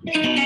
Hello.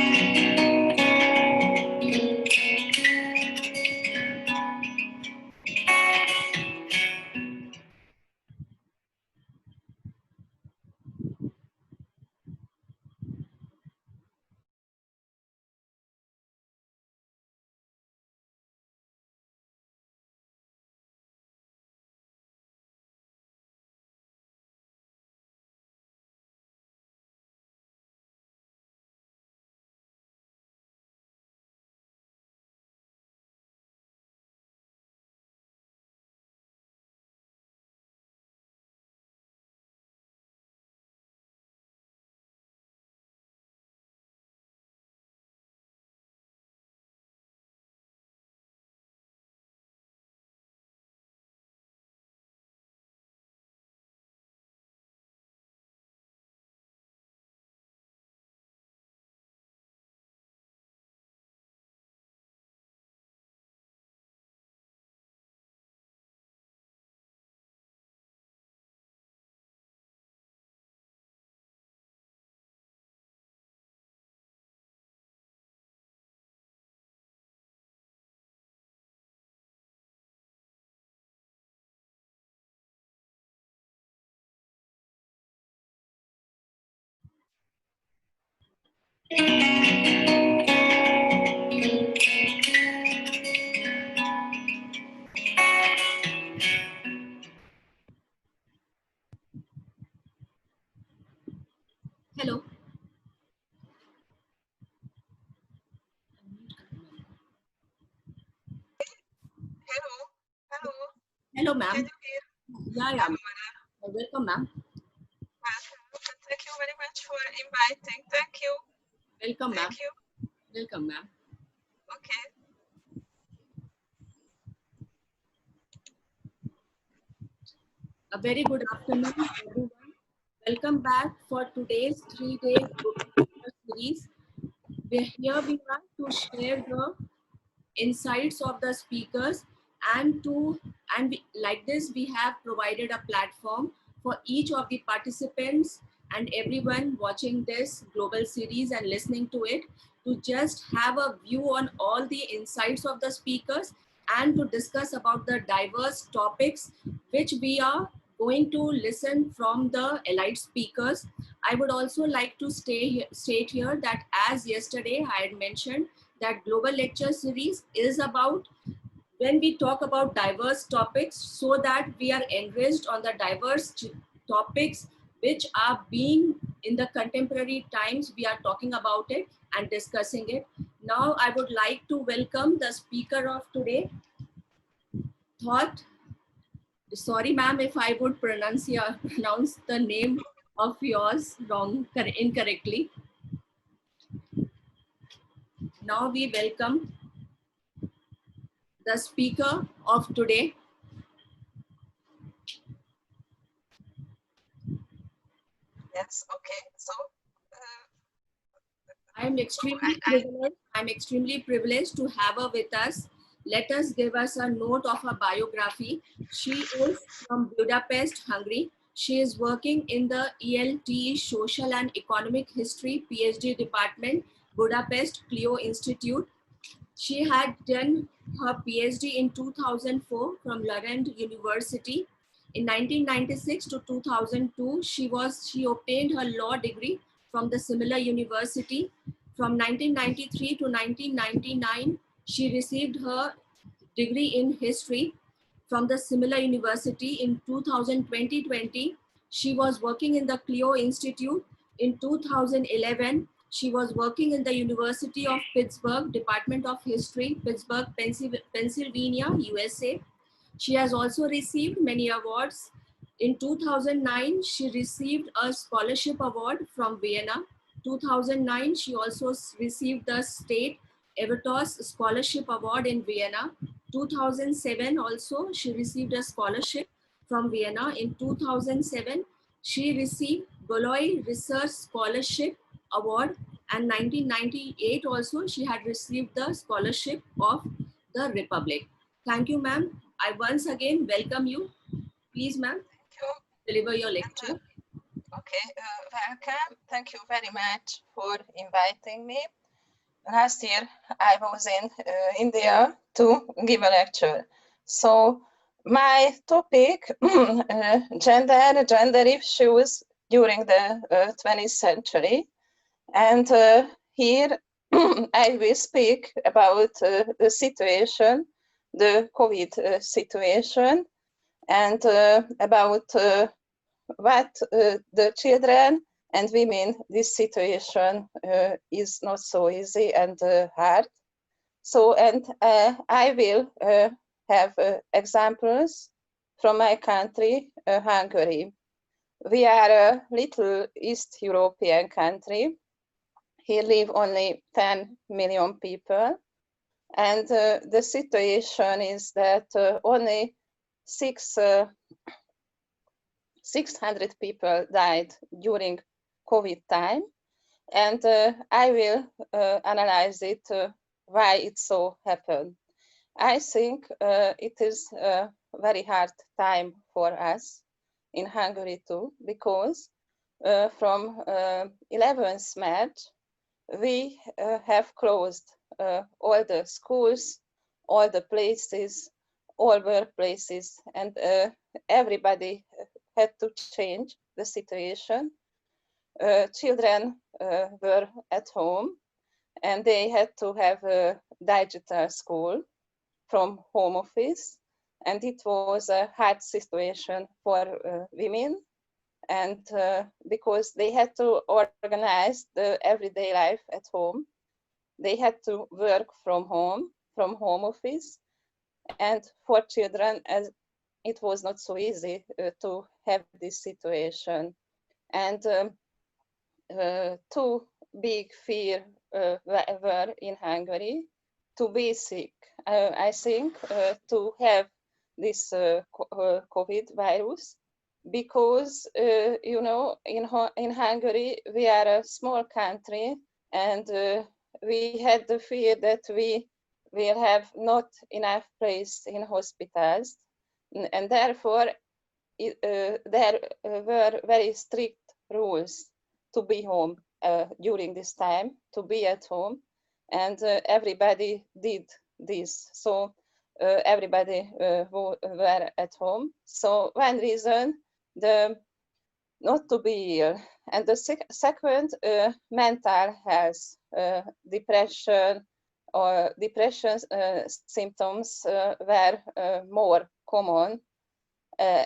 Hello. Hello. Hello, Can ma'am. you hear? Yeah, yeah. Hello, madam. Welcome, ma'am. Welcome. Thank you very much for inviting. Thank you. Welcome, ma'am. Thank you. Welcome, ma'am. Okay. A very good afternoon, everyone. Welcome back for today's 3-day series. Here we are to share the insights of the speakers like this we have provided a platform for each of the participants and everyone watching this global series and listening to it to just have a view on all the insights of the speakers and to discuss about the diverse topics which we are going to listen from the allied speakers. I would also like to state here that as yesterday I had mentioned that global lecture series is about when we talk about diverse topics so that we are enriched on the diverse topics which are being in the contemporary times. We are talking about it and discussing it. Now I would like to welcome the speaker of today, Thought. Sorry, ma'am, if I would pronounce the name of yours incorrectly. Now we welcome the speaker of today. Yes. Okay. So. I'm extremely privileged to have her with us. Let us give us a note of her biography. She is from Budapest, Hungary. She is working in the ELTE Social and Economic History PhD department, Budapest Clio Institute. She had done her PhD in 2004 from Lund University. In 1996 to 2002, she obtained her law degree from the similar university. From 1993 to 1999, she received her degree in history from the similar university. In 2020, she was working in the Clio Institute. In 2011, she was working in the University of Pittsburgh, Department of History, Pittsburgh, Pennsylvania, USA. She has also received many awards. In 2009, she received a scholarship award from Vienna. 2009, she also received the State Evatos Scholarship Award in Vienna. 2007, also, she received a scholarship from Vienna. In 2007, she received Galois Research Scholarship Award, and 1998 also, she had received the scholarship of the Republic. Thank you, ma'am. I once again welcome you. Please, ma'am, Thank you. deliver your And, lecture. Okay, welcome. Thank you very much for inviting me. Last year, I was in India to give a lecture. So my topic, gender issues during the 20th century. And here I will speak about the situation, the COVID situation, and about what the children and women, this situation is not so easy and hard. So, and I will have examples from my country, Hungary. We are a little East European country. Here live only 10 million people. And the situation is that only 600 people died during COVID time. And I will analyze it, why it so happened. I think it is a very hard time for us in Hungary too, because from 11th March, we have closed all the schools, all the places, all workplaces, and everybody had to change the situation. Children were at home and they had to have a digital school from home office, and it was a hard situation for women, and because they had to organize the everyday life at home, they had to work from home office, and for children, as it was not so easy to have this situation. And two big fear were in Hungary: to be sick, I think, to have this COVID virus, because you know, in Hungary we are a small country, and we had the fear that we will have not enough place in hospitals, and therefore there were very strict rules to be home during this time, to be at home, and everybody did this. So everybody were at home. So one reason, the not to be ill, and the second, mental health, depression, or depression symptoms were more common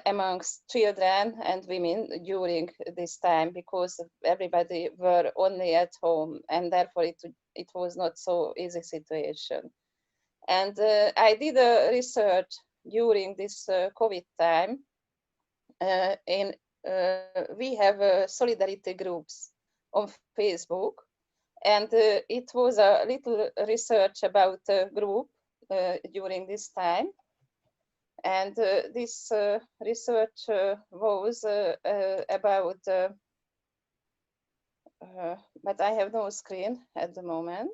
amongst children and women during this time, because everybody were only at home, and therefore it was not so easy situation. And I did a research during this COVID time. We have solidarity groups on Facebook, and it was a little research about a group during this time. And this research was about, but I have no screen at the moment.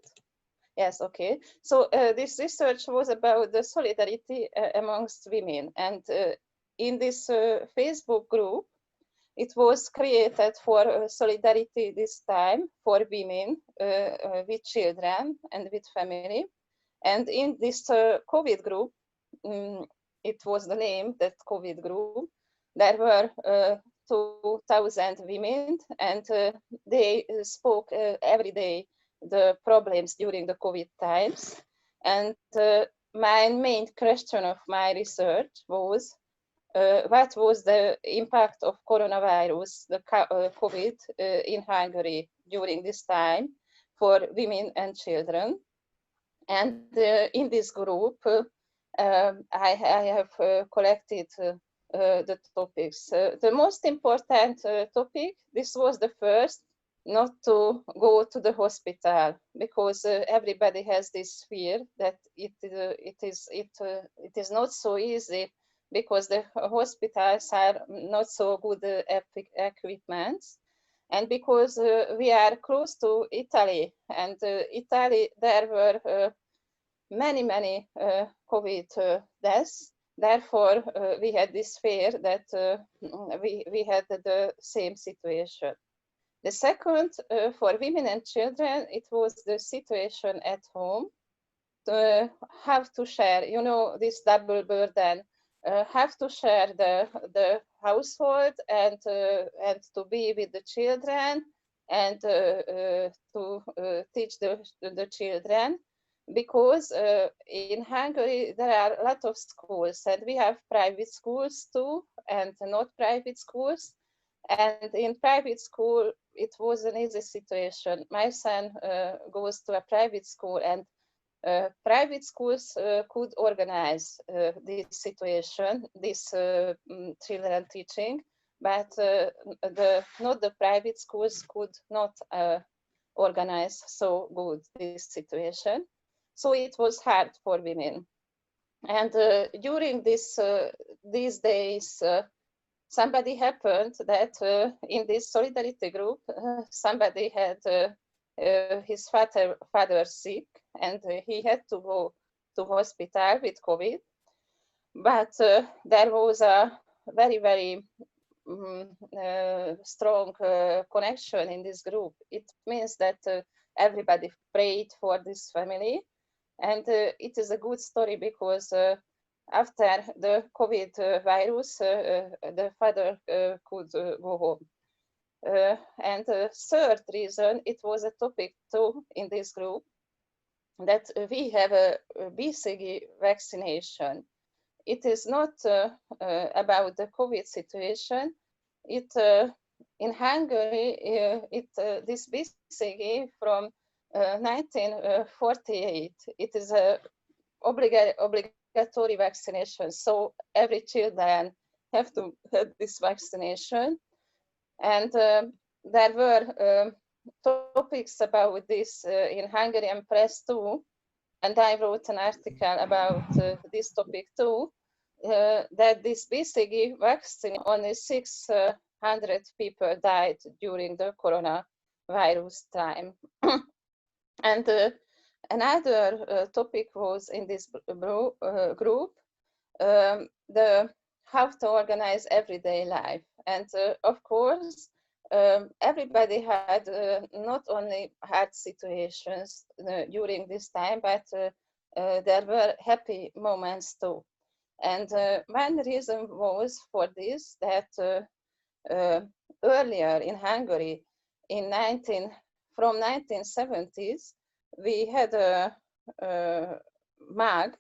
Yes, okay. So this research was about the solidarity amongst women. And in this Facebook group, it was created for solidarity this time for women with children and with family. And in this COVID group, it was the name, that COVID group, there were 2,000 women, and they spoke every day the problems during the COVID times. And my main question of my research was, what was the impact of coronavirus, the COVID, in Hungary during this time for women and children? And in this group, I have collected the topics. The most important topic, this was the first, not to go to the hospital, because everybody has this fear that it is not so easy, because the hospitals are not so good equipment, and because we are close to Italy, and Italy, there were many COVID deaths, therefore, we had this fear that we had the same situation. The second, for women and children, it was the situation at home. To have to share, you know, this double burden, have to share the household and to be with the children and to teach the children, because in Hungary there are a lot of schools and we have private schools too and not private schools. And in private school, it was an easy situation. My son goes to a private school, and private schools could organize this situation, this children teaching, but not the private schools could not organize so good this situation. So it was hard for women. And during these days, somebody happened that in this solidarity group, somebody had his father sick, and he had to go to hospital with COVID. But there was a very strong connection in this group. It means that everybody prayed for this family, and it is a good story because after the COVID virus, the father could go home. And the third reason, it was a topic too in this group, that we have a BCG vaccination. It is not about the COVID situation. It in Hungary, this BCG from 1948. It is a obligatory vaccination, so every children have to have this vaccination. And there were topics about this in Hungarian press too, and I wrote an article about this topic too, that this BCG vaccine, only 600 people died during the coronavirus time. And another topic was in this group, the how to organize everyday life. And of course, everybody had not only hard situations during this time, but there were happy moments too. And one reason was for this that earlier in Hungary, from 1970s, we had a mug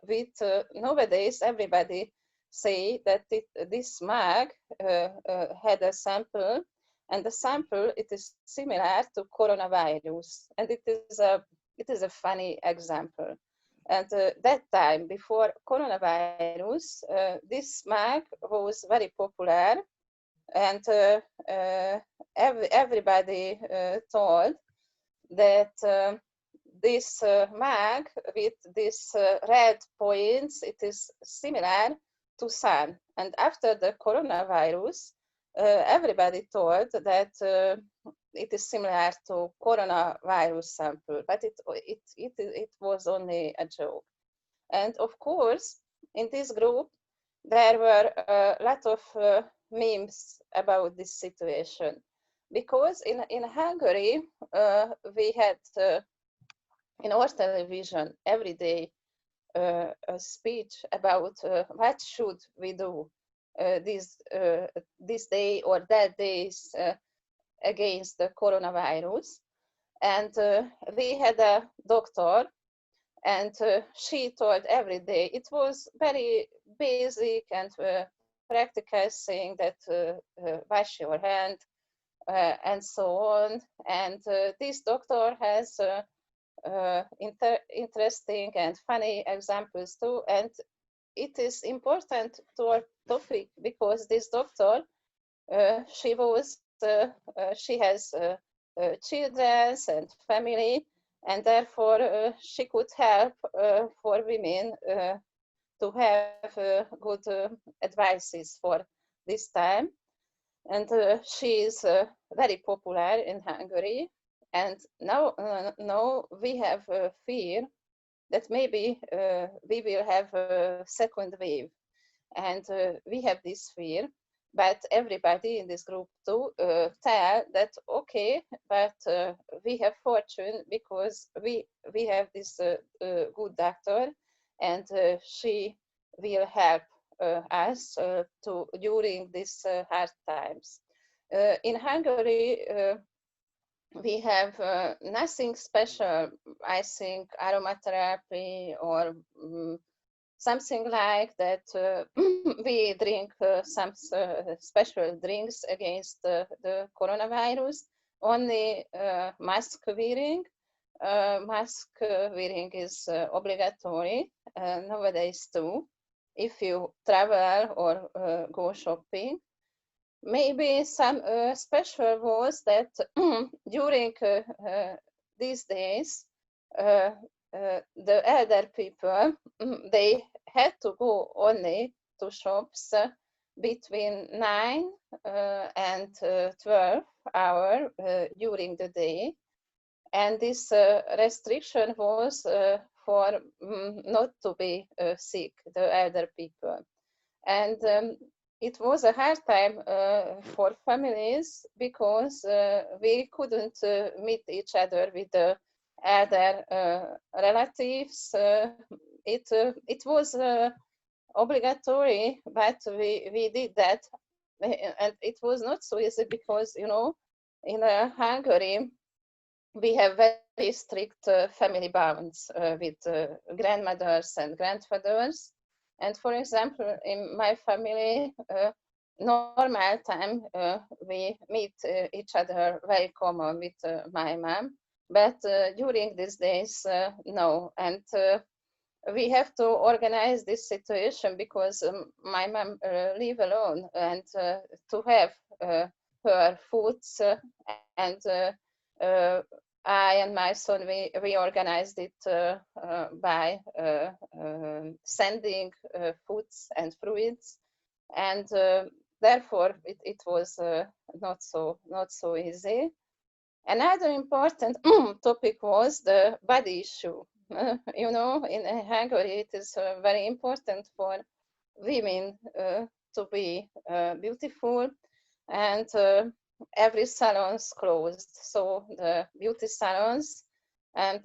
with nowadays everybody say that this mug had a sample, and the sample, it is similar to coronavirus, and it is a funny example. And that time, before coronavirus, this mug was very popular, and everybody told that this mug with this red points, it is similar to sun. And after the coronavirus, everybody thought that it is similar to coronavirus sample, but it was only a joke. And of course, in this group, there were a lot of memes about this situation, because in Hungary, we had in our television every day a speech about what should we do this day or that days against the coronavirus. And we had a doctor, and she told every day, it was very basic and practical, saying that wash your hand and so on. And this doctor has interesting and funny examples too. And it is important to our topic because this doctor, she has children and family, and therefore she could help for women to have good advices for this time. And she is very popular in Hungary. And now we have fear that maybe we will have a second wave. And we have this fear, but everybody in this group too tell that, okay, but we have fortune because we have this good doctor, and she will help us during these hard times. In Hungary, we have nothing special. I think aromatherapy or something like that. We drink some special drinks against the coronavirus. Only mask wearing. Mask wearing is obligatory nowadays too, if you travel or go shopping. Maybe some special was that during these days, the elder people, they had to go only to shops between 9 and 12 hours during the day. And this restriction was for not to be sick, the elder people. And it was a hard time for families because we couldn't meet each other with the other relatives. It was obligatory, but we did that, and it was not so easy because, you know, in Hungary we have very strict family bonds with grandmothers and grandfathers. And for example, in my family, normal time, we meet each other very common with my mom. But during these days, no. And we have to organize this situation because my mom live alone, and to have her foods and I and my son, we organized it by sending foods and fruits, and therefore it was not so easy. Another important topic was the body issue. You know, in Hungary, it is very important for women to be beautiful, and every salon's closed, so the beauty salons, and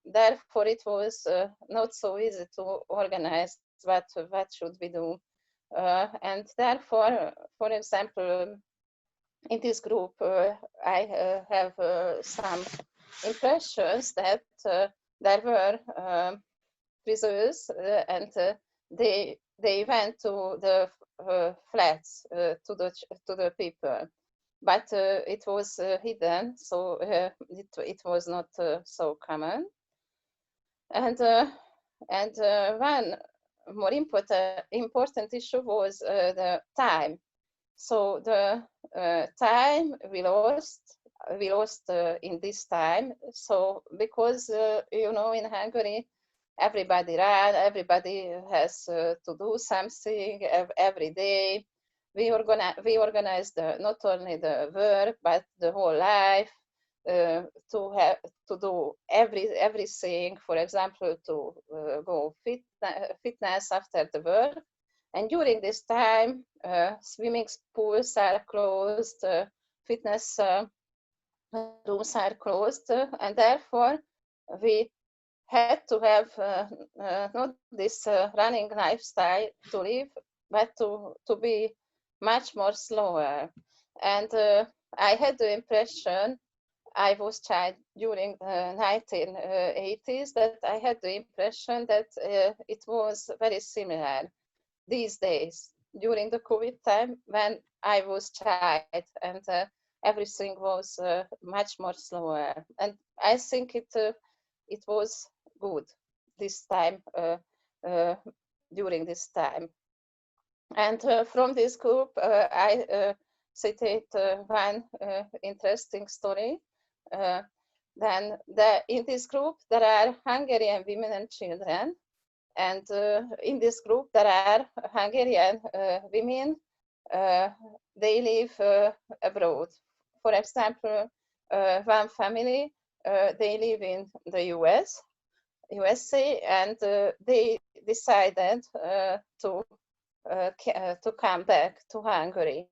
therefore it was not so easy to organize what should we do, and therefore, for example, in this group, I have some impressions that there were prisoners, and they went to the flats to the people, but it was hidden, so it was not so common. And one more important issue was the time. So the time we lost in this time. So because you know, in Hungary, everybody ran, everybody has to do something every day. We organized not only the work but the whole life, to do everything. For example, to go fitness after the work. And during this time, swimming pools are closed, fitness rooms are closed, and therefore we had to have not this running lifestyle to live, but to be much more slower. And I had the impression, I was child during the 1980s, that I had the impression that it was very similar these days during the COVID time when I was child, and everything was much more slower. And I think it was good this time, during this time. And from this group, I cited one interesting story. Then in this group, there are Hungarian women and children. And in this group, there are Hungarian women, they live abroad. For example, one family, they live in the US, USA, and they decided to come back to Hungary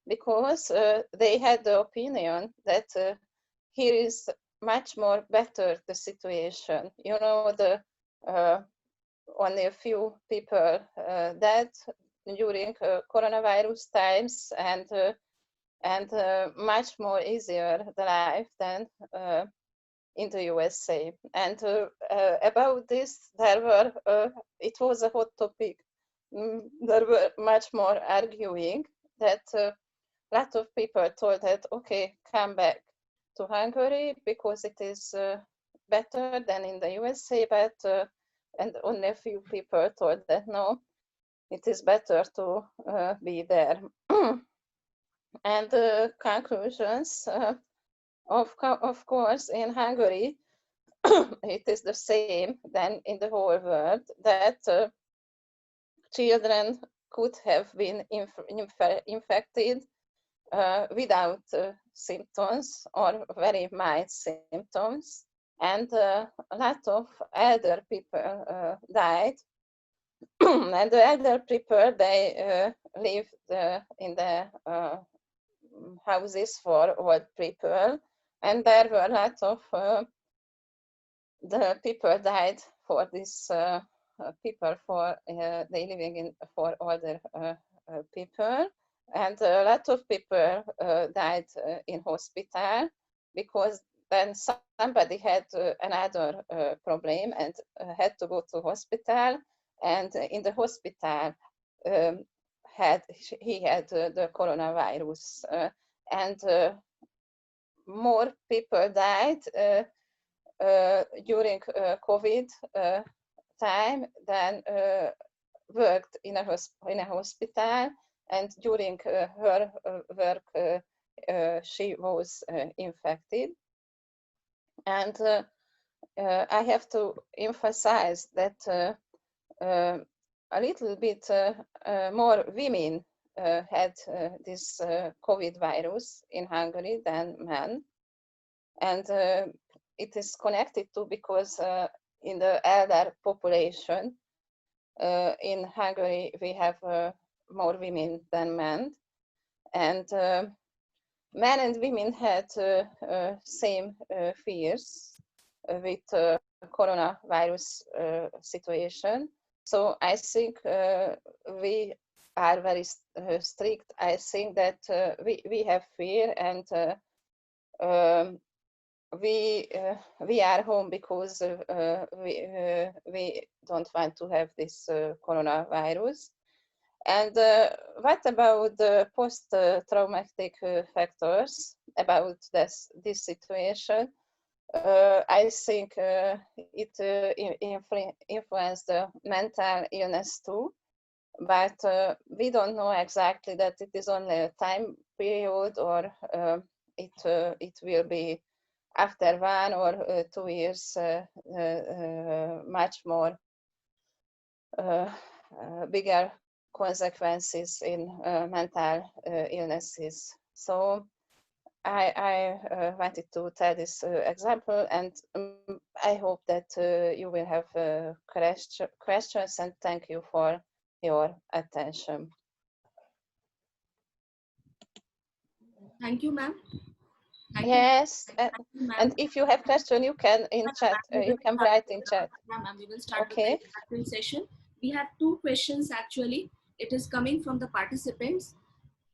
because they had the opinion that here is much more better the situation. You know, the only a few people dead during coronavirus times, and much more easier the life than in the USA. And about this, there were it was a hot topic. There were much more arguing that a lot of people told that, okay, come back to Hungary because it is better than in the USA, but and only a few people told that no, it is better to be there. And the conclusions, of course, in Hungary, it is the same than in the whole world, that children could have been infected without symptoms or very mild symptoms. And a lot of elder people died. And the elder people, they lived in the houses for old people. And there were a lot of the people died for this people for they living in for older people, and a lot of people died in hospital because then somebody had another problem and had to go to hospital, and in the hospital he had the coronavirus, and more people died during COVID time than worked in a hospital, and during her work she was infected. And I have to emphasize that a little bit more women had this COVID virus in Hungary than men. And it is connected to because in the elder population in Hungary we have more women than men, and men and women had same fears with coronavirus situation. So I think we are very strict. I think that we have fear, and we are home because we don't want to have this coronavirus. And what about the post-traumatic factors about this situation? I think it influenced the mental illness too, but we don't know exactly that it is only a time period, or it will be after 1 or 2 years much more bigger consequences in mental illnesses. So I wanted to tell this example, and I hope that you will have questions, and thank you for your attention. Thank you, ma'am. Yes, and if you have question, you can in chat. You can write in chat. Yeah, ma'am. We will start with the interactive session. We have 2 questions actually. It is coming from the participants.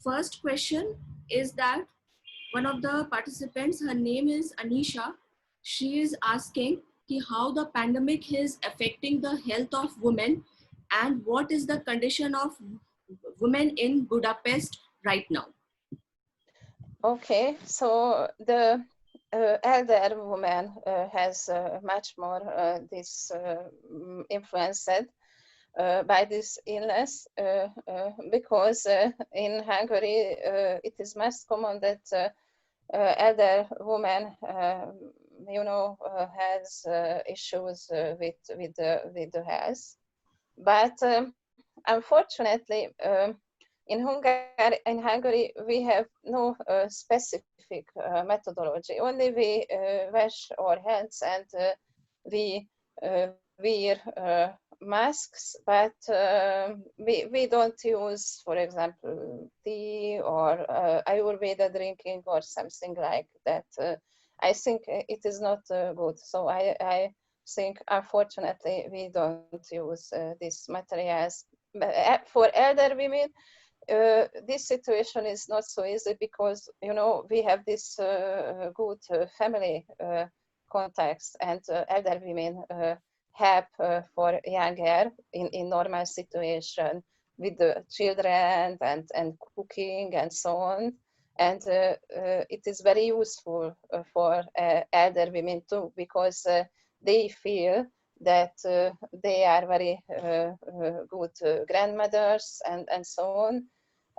First question is that one of the participants, her name is Anisha. She is asking how the pandemic is affecting the health of women, and what is the condition of women in Budapest right now. Okay, so the elder woman has much more this influenced by this illness because in Hungary it is most common that elder woman has issues with the health, but unfortunately in Hungary we have no specific methodology. Only we wash our hands, and we wear masks, but we don't use, for example, tea or Ayurveda drinking or something like that. I think it is not good. So I think, unfortunately, we don't use these materials. But for elder women, this situation is not so easy because, you know, we have this good family context, and elder women help for younger in normal situation with the children and cooking and so on. And it is very useful for elder women too, because they feel that they are very good grandmothers and so on.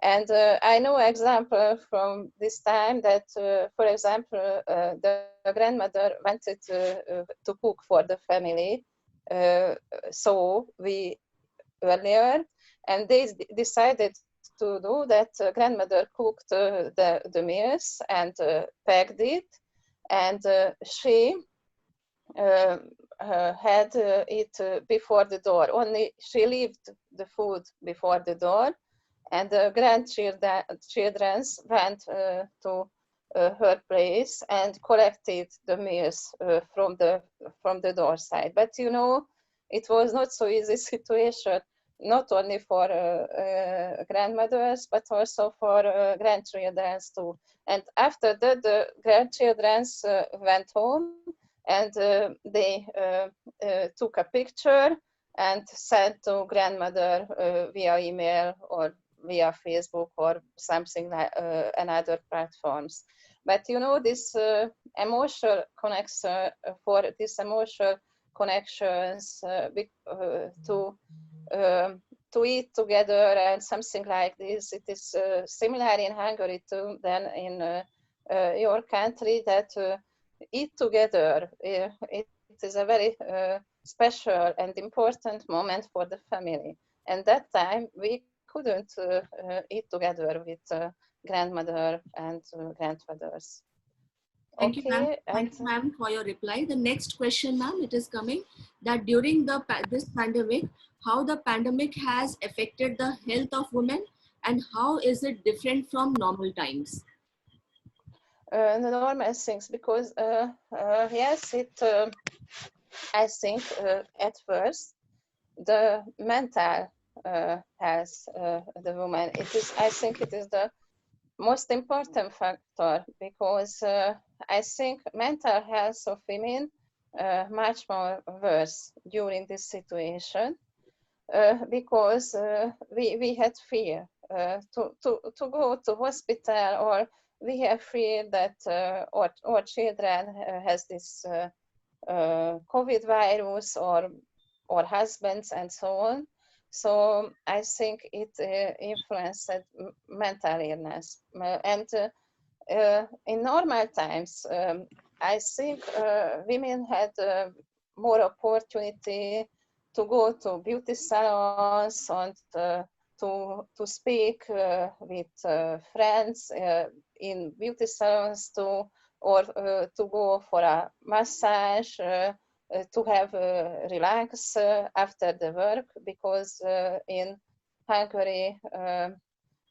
And I know example from this time that, for example, the grandmother wanted to cook for the family. So we earlier, and they decided to do that. Grandmother cooked the meals and packed it, and she had it before the door. Only she left the food before the door, and the grandchildren went to her place and collected the meals from the door side. But you know, it was not so easy situation, not only for grandmothers, but also for grandchildren too. And after that, the grandchildren went home, and they took a picture and sent to grandmother via email or via Facebook or something like another platforms. But you know, this emotional connection, for this emotional connections to eat together and something like this, it is similar in Hungary too than in your country, that eat together. It is a very special and important moment for the family. And that time we couldn't eat together with grandmother and grandfathers. Thank you, ma'am. Okay, Thank you, ma'am, for your reply. The next question, ma'am, it is coming that during this pandemic, how the pandemic has affected the health of women and how is it different from normal times? the normal things, because yes, it I think at first the mental health the woman, it is, I think it is the most important factor, because I think mental health of women much more worse during this situation, because we had fear to go to hospital, or we have fear that our children has this COVID virus, or husbands and so on. So I think it influenced mental illness. And in normal times, I think women had more opportunity to go to beauty salons and to speak with friends in beauty salons, or to go for a massage, to have relax after the work, because in Hungary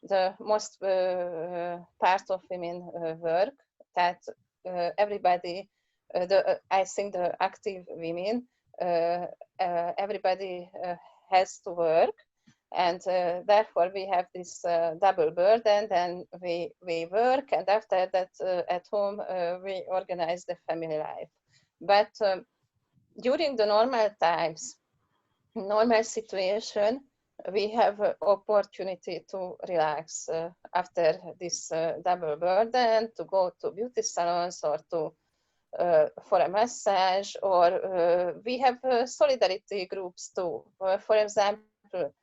the most part of women work, that everybody, I think the active women, everybody has to work, and therefore we have this double burden. Then we work, and after that at home we organize the family life. But during the normal times, normal situation, we have opportunity to relax after this double burden, to go to beauty salons, or to for a massage, or we have solidarity groups too. For example,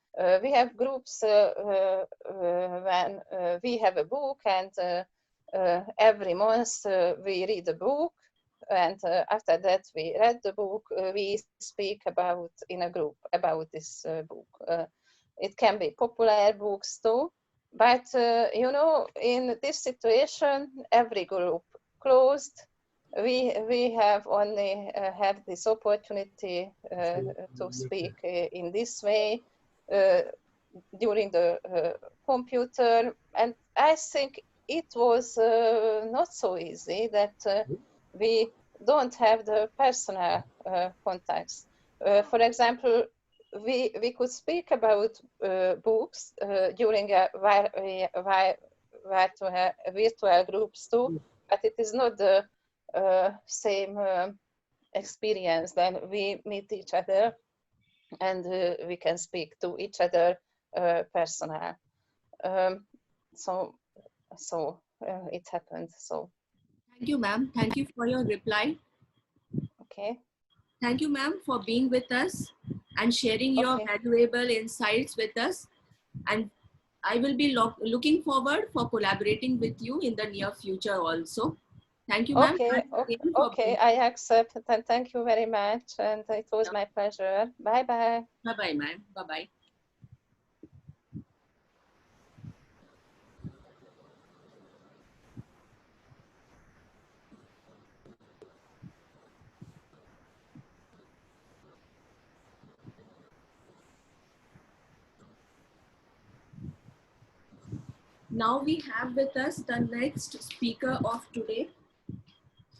we have groups when we have a book, and every month we read a book, and after that we read the book, we speak about in a group about this book. It can be popular books too, but you know, in this situation every group closed, we have only have this opportunity to speak in this way during the computer, and I think it was not so easy that we don't have the personal contacts. For example, we could speak about books during a virtual groups too, but it is not the same experience. Then we meet each other and we can speak to each other personal. So it happened. So Thank you, ma'am. Thank you for your reply. okay. Thank you, ma'am, for being with us and sharing your Okay. valuable insights with us. And I will be looking forward for collaborating with you in the near future also. Thank you, ma'am. Okay, okay, I accept, and thank you very much, and it was my pleasure. Bye bye. Bye bye, ma'am. Bye bye. Now we have with us the next speaker of today.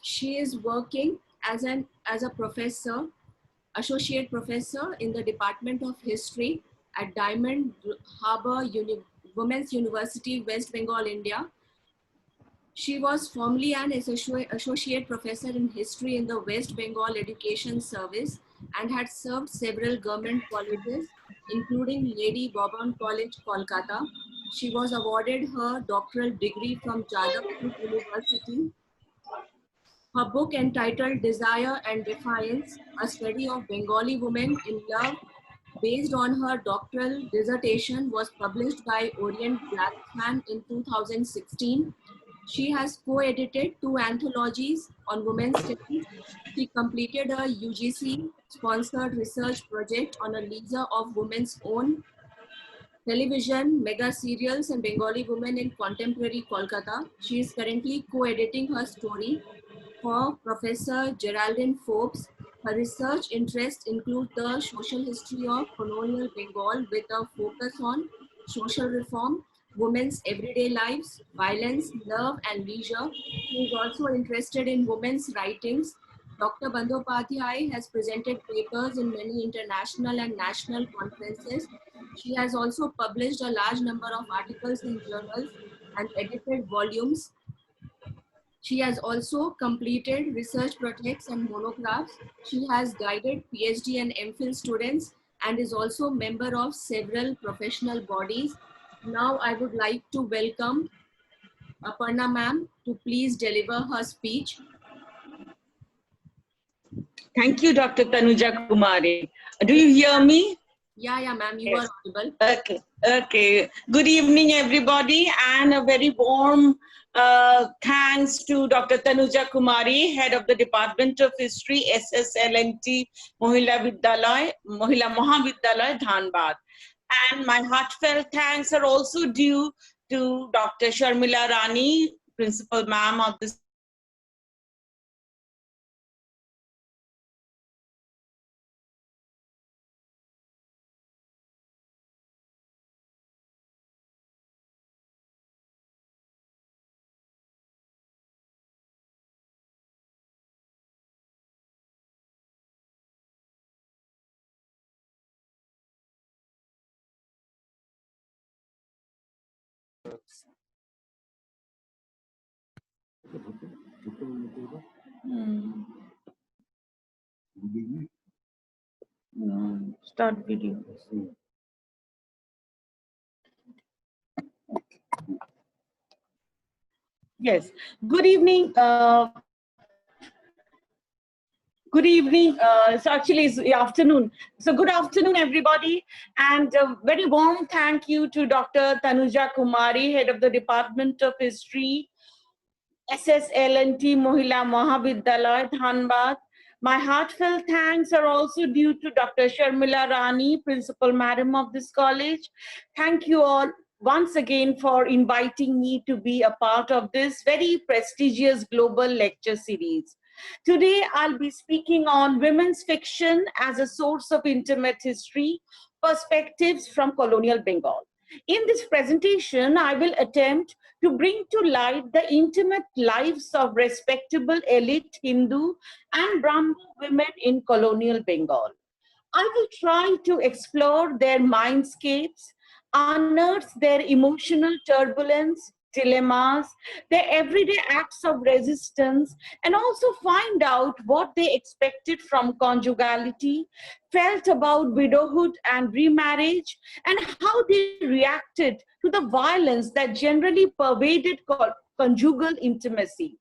She is working as a professor, associate professor in the Department of History at Diamond Harbour Women's University, West Bengal, India. She was formerly an associate professor in history in the West Bengal Education Service and had served several government colleges, including Lady Bourbon College, Kolkata. She was awarded her doctoral degree from Jadavpur University. Her book entitled Desire and Defiance, a study of Bengali women in love, based on her doctoral dissertation, was published by Orient Blacksman in 2016. She has co-edited 2 anthologies on women's studies. She completed a UGC-sponsored research project on a leader of women's own television, mega serials, and Bengali women in contemporary Kolkata. She is currently co-editing her story for Professor Geraldine Forbes. Her research interests include the social history of colonial Bengal with a focus on social reform, women's everyday lives, violence, love, and leisure. She is also interested in women's writings. Dr. Bandyopadhyay has presented papers in many international and national conferences. She has also published a large number of articles in journals and edited volumes. She has also completed research projects and monographs. She has guided PhD and MPhil students and is also a member of several professional bodies. Now I would like to welcome Aparna ma'am to please deliver her speech. Thank you, Dr. Tanuja Kumari. Do you hear me? Yeah, ma'am, you are audible. Okay. Good evening, everybody, and a very warm thanks to Dr. Tanuja Kumari, Head of the Department of History, SSLNT Mahila Mahavidyalaya, Dhanbad. And my heartfelt thanks are also due to Dr. Sharmila Rani, Principal Ma'am of this start video. Yes. Good evening. Good evening. So actually it's the afternoon. So good afternoon, everybody. And a very warm thank you to Dr. Tanuja Kumari, Head of the Department of History, SSLNT Mahila Mahavidyalaya, Dhanbad. My heartfelt thanks are also due to Dr. Sharmila Rani, Principal Madam of this college. Thank you all once again for inviting me to be a part of this very prestigious global lecture series. Today, I'll be speaking on women's fiction as a source of intimate history, perspectives from colonial Bengal. In this presentation, I will attempt to bring to light the intimate lives of respectable elite Hindu and Brahmin women in colonial Bengal. I will try to explore their mindscapes, unearth their emotional turbulence, dilemmas, their everyday acts of resistance, and also find out what they expected from conjugality, felt about widowhood and remarriage, and how they reacted to the violence that generally pervaded conjugal intimacy.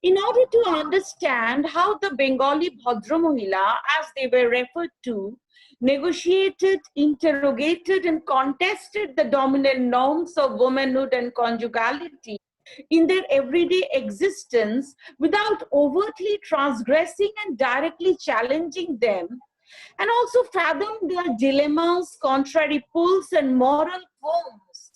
In order to understand how the Bengali Bhadra Mohila, as they were referred to, negotiated, interrogated, and contested the dominant norms of womanhood and conjugality in their everyday existence without overtly transgressing and directly challenging them, and also fathom their dilemmas, contrary pulls, and moral qualms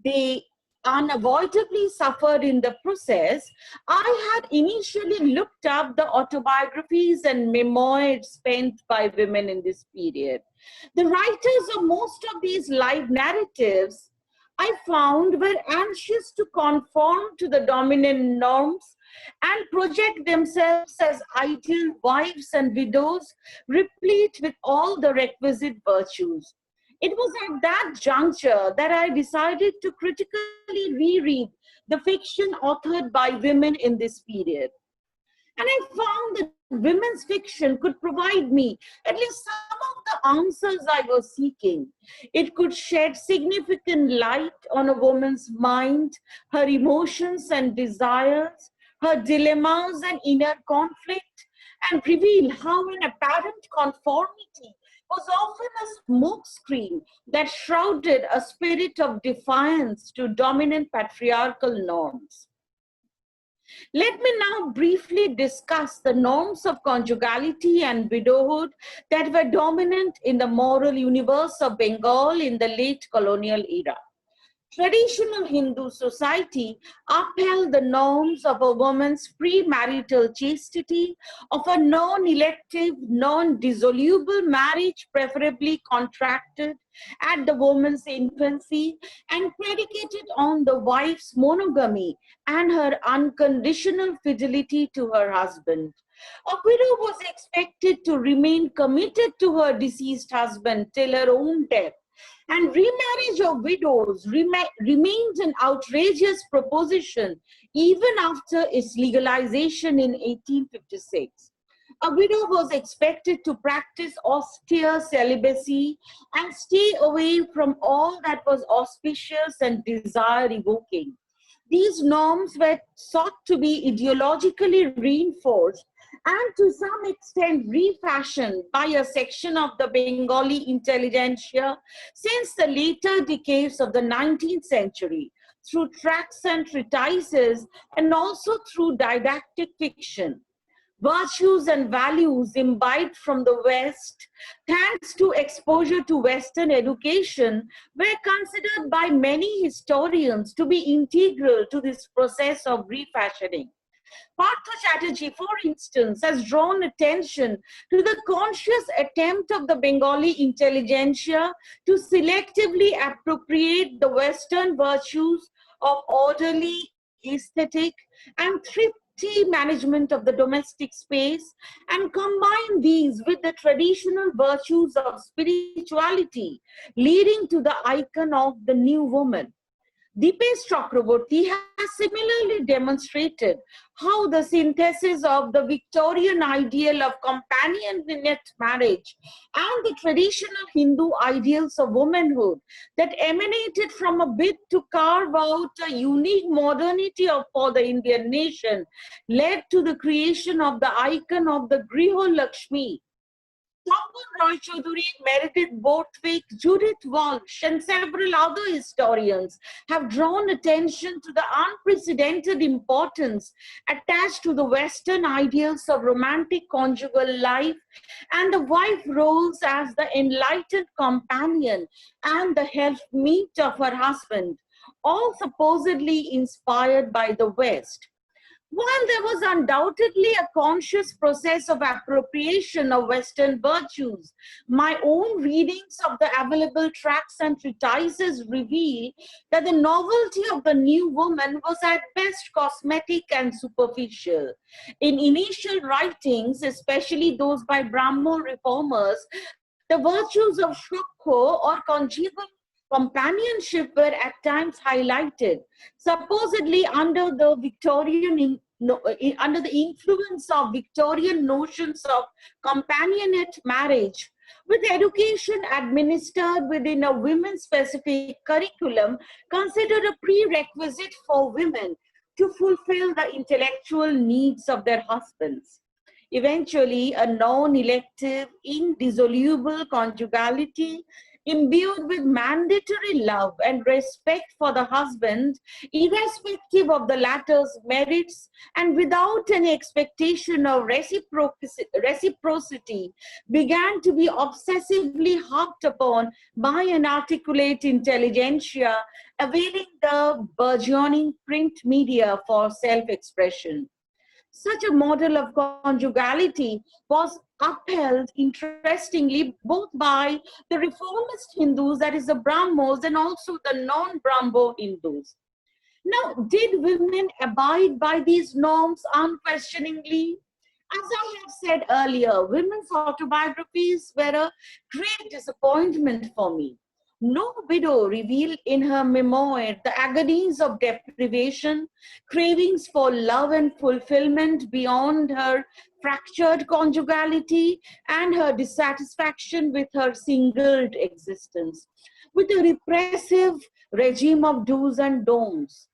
they unavoidably suffered in the process, I had initially looked up the autobiographies and memoirs spent by women in this period. The writers of most of these live narratives, I found, were anxious to conform to the dominant norms and project themselves as ideal wives and widows, replete with all the requisite virtues. It was at that juncture that I decided to critically reread the fiction authored by women in this period. And I found that women's fiction could provide me at least some of the answers I was seeking. It could shed significant light on a woman's mind, her emotions and desires, her dilemmas and inner conflict, and reveal how an apparent conformity was often a smokescreen that shrouded a spirit of defiance to dominant patriarchal norms. Let me now briefly discuss the norms of conjugality and widowhood that were dominant in the moral universe of Bengal in the late colonial era. Traditional Hindu society upheld the norms of a woman's premarital chastity, of a non-elective, non-dissoluble marriage, preferably contracted at the woman's infancy, and predicated on the wife's monogamy and her unconditional fidelity to her husband. A widow was expected to remain committed to her deceased husband till her own death, and remarriage of widows remains an outrageous proposition even after its legalization in 1856. A widow was expected to practice austere celibacy and stay away from all that was auspicious and desire-evoking. These norms were sought to be ideologically reinforced and to some extent refashioned by a section of the Bengali intelligentsia since the later decades of the 19th century, through tracts and treatises and also through didactic fiction. Virtues and values imbibed from the West, thanks to exposure to Western education, were considered by many historians to be integral to this process of refashioning. Partha Chatterjee, for instance, has drawn attention to the conscious attempt of the Bengali intelligentsia to selectively appropriate the Western virtues of orderly, aesthetic, and thrifty management of the domestic space and combine these with the traditional virtues of spirituality, leading to the icon of the new woman. Dipesh Chakraborty has similarly demonstrated how the synthesis of the Victorian ideal of companionate marriage and the traditional Hindu ideals of womanhood that emanated from a bid to carve out a unique modernity for the Indian nation led to the creation of the icon of the Griho Lakshmi. Shambhav Roy Choudhury, Meredith Borthwick, Judith Walsh, and several other historians have drawn attention to the unprecedented importance attached to the Western ideals of romantic conjugal life and the wife roles as the enlightened companion and the helpmeet of her husband, all supposedly inspired by the West. While there was undoubtedly a conscious process of appropriation of Western virtues, my own readings of the available tracts and treatises reveal that the novelty of the new woman was at best cosmetic and superficial. In initial writings, especially those by Brahmo reformers, the virtues of Shukho or conjugal companionship were at times highlighted, supposedly under the under the influence of Victorian notions of companionate marriage. With education administered within a women-specific curriculum considered a prerequisite for women to fulfill the intellectual needs of their husbands. Eventually, a non-elective, indissoluble conjugality imbued with mandatory love and respect for the husband, irrespective of the latter's merits and without any expectation of reciprocity, began to be obsessively harped upon by an articulate intelligentsia, availing the burgeoning print media for self-expression. Such a model of conjugality was upheld, interestingly, both by the reformist Hindus, that is the Brahmos, and also the non-Brahmo Hindus. Now, did women abide by these norms unquestioningly? As I have said earlier, women's autobiographies were a great disappointment for me. No widow revealed in her memoir the agonies of deprivation, cravings for love and fulfillment beyond her fractured conjugality, and her dissatisfaction with her singled existence, with a repressive regime of do's and don'ts.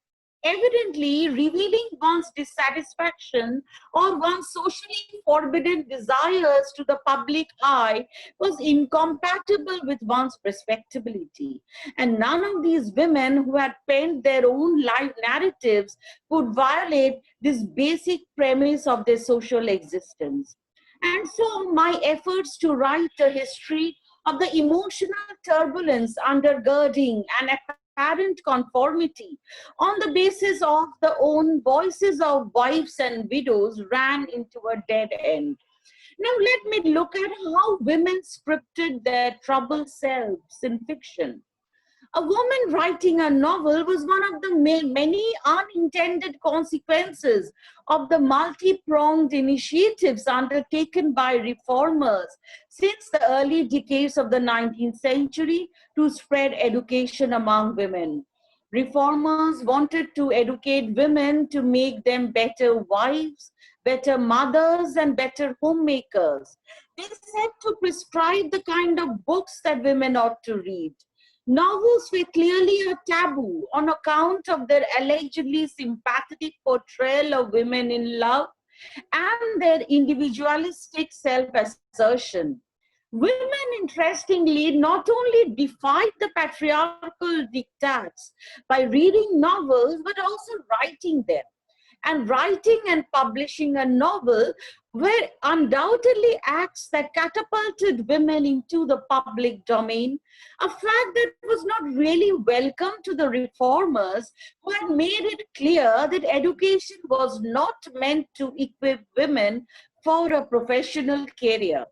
Evidently, revealing one's dissatisfaction or one's socially forbidden desires to the public eye was incompatible with one's respectability. And none of these women who had penned their own life narratives could violate this basic premise of their social existence. And so my efforts to write a history of the emotional turbulence undergirding and apparent conformity on the basis of the own voices of wives and widows ran into a dead end. Now let me look at how women scripted their troubled selves in fiction. A woman writing a novel was one of the many unintended consequences of the multi-pronged initiatives undertaken by reformers since the early decades of the 19th century to spread education among women. Reformers wanted to educate women to make them better wives, better mothers, and better homemakers. They said to prescribe the kind of books that women ought to read. Novels were clearly a taboo on account of their allegedly sympathetic portrayal of women in love and their individualistic self-assertion. Women, interestingly, not only defied the patriarchal diktats by reading novels, but also writing them. And writing and publishing a novel were undoubtedly acts that catapulted women into the public domain, a fact that was not really welcome to the reformers who had made it clear that education was not meant to equip women for a professional career.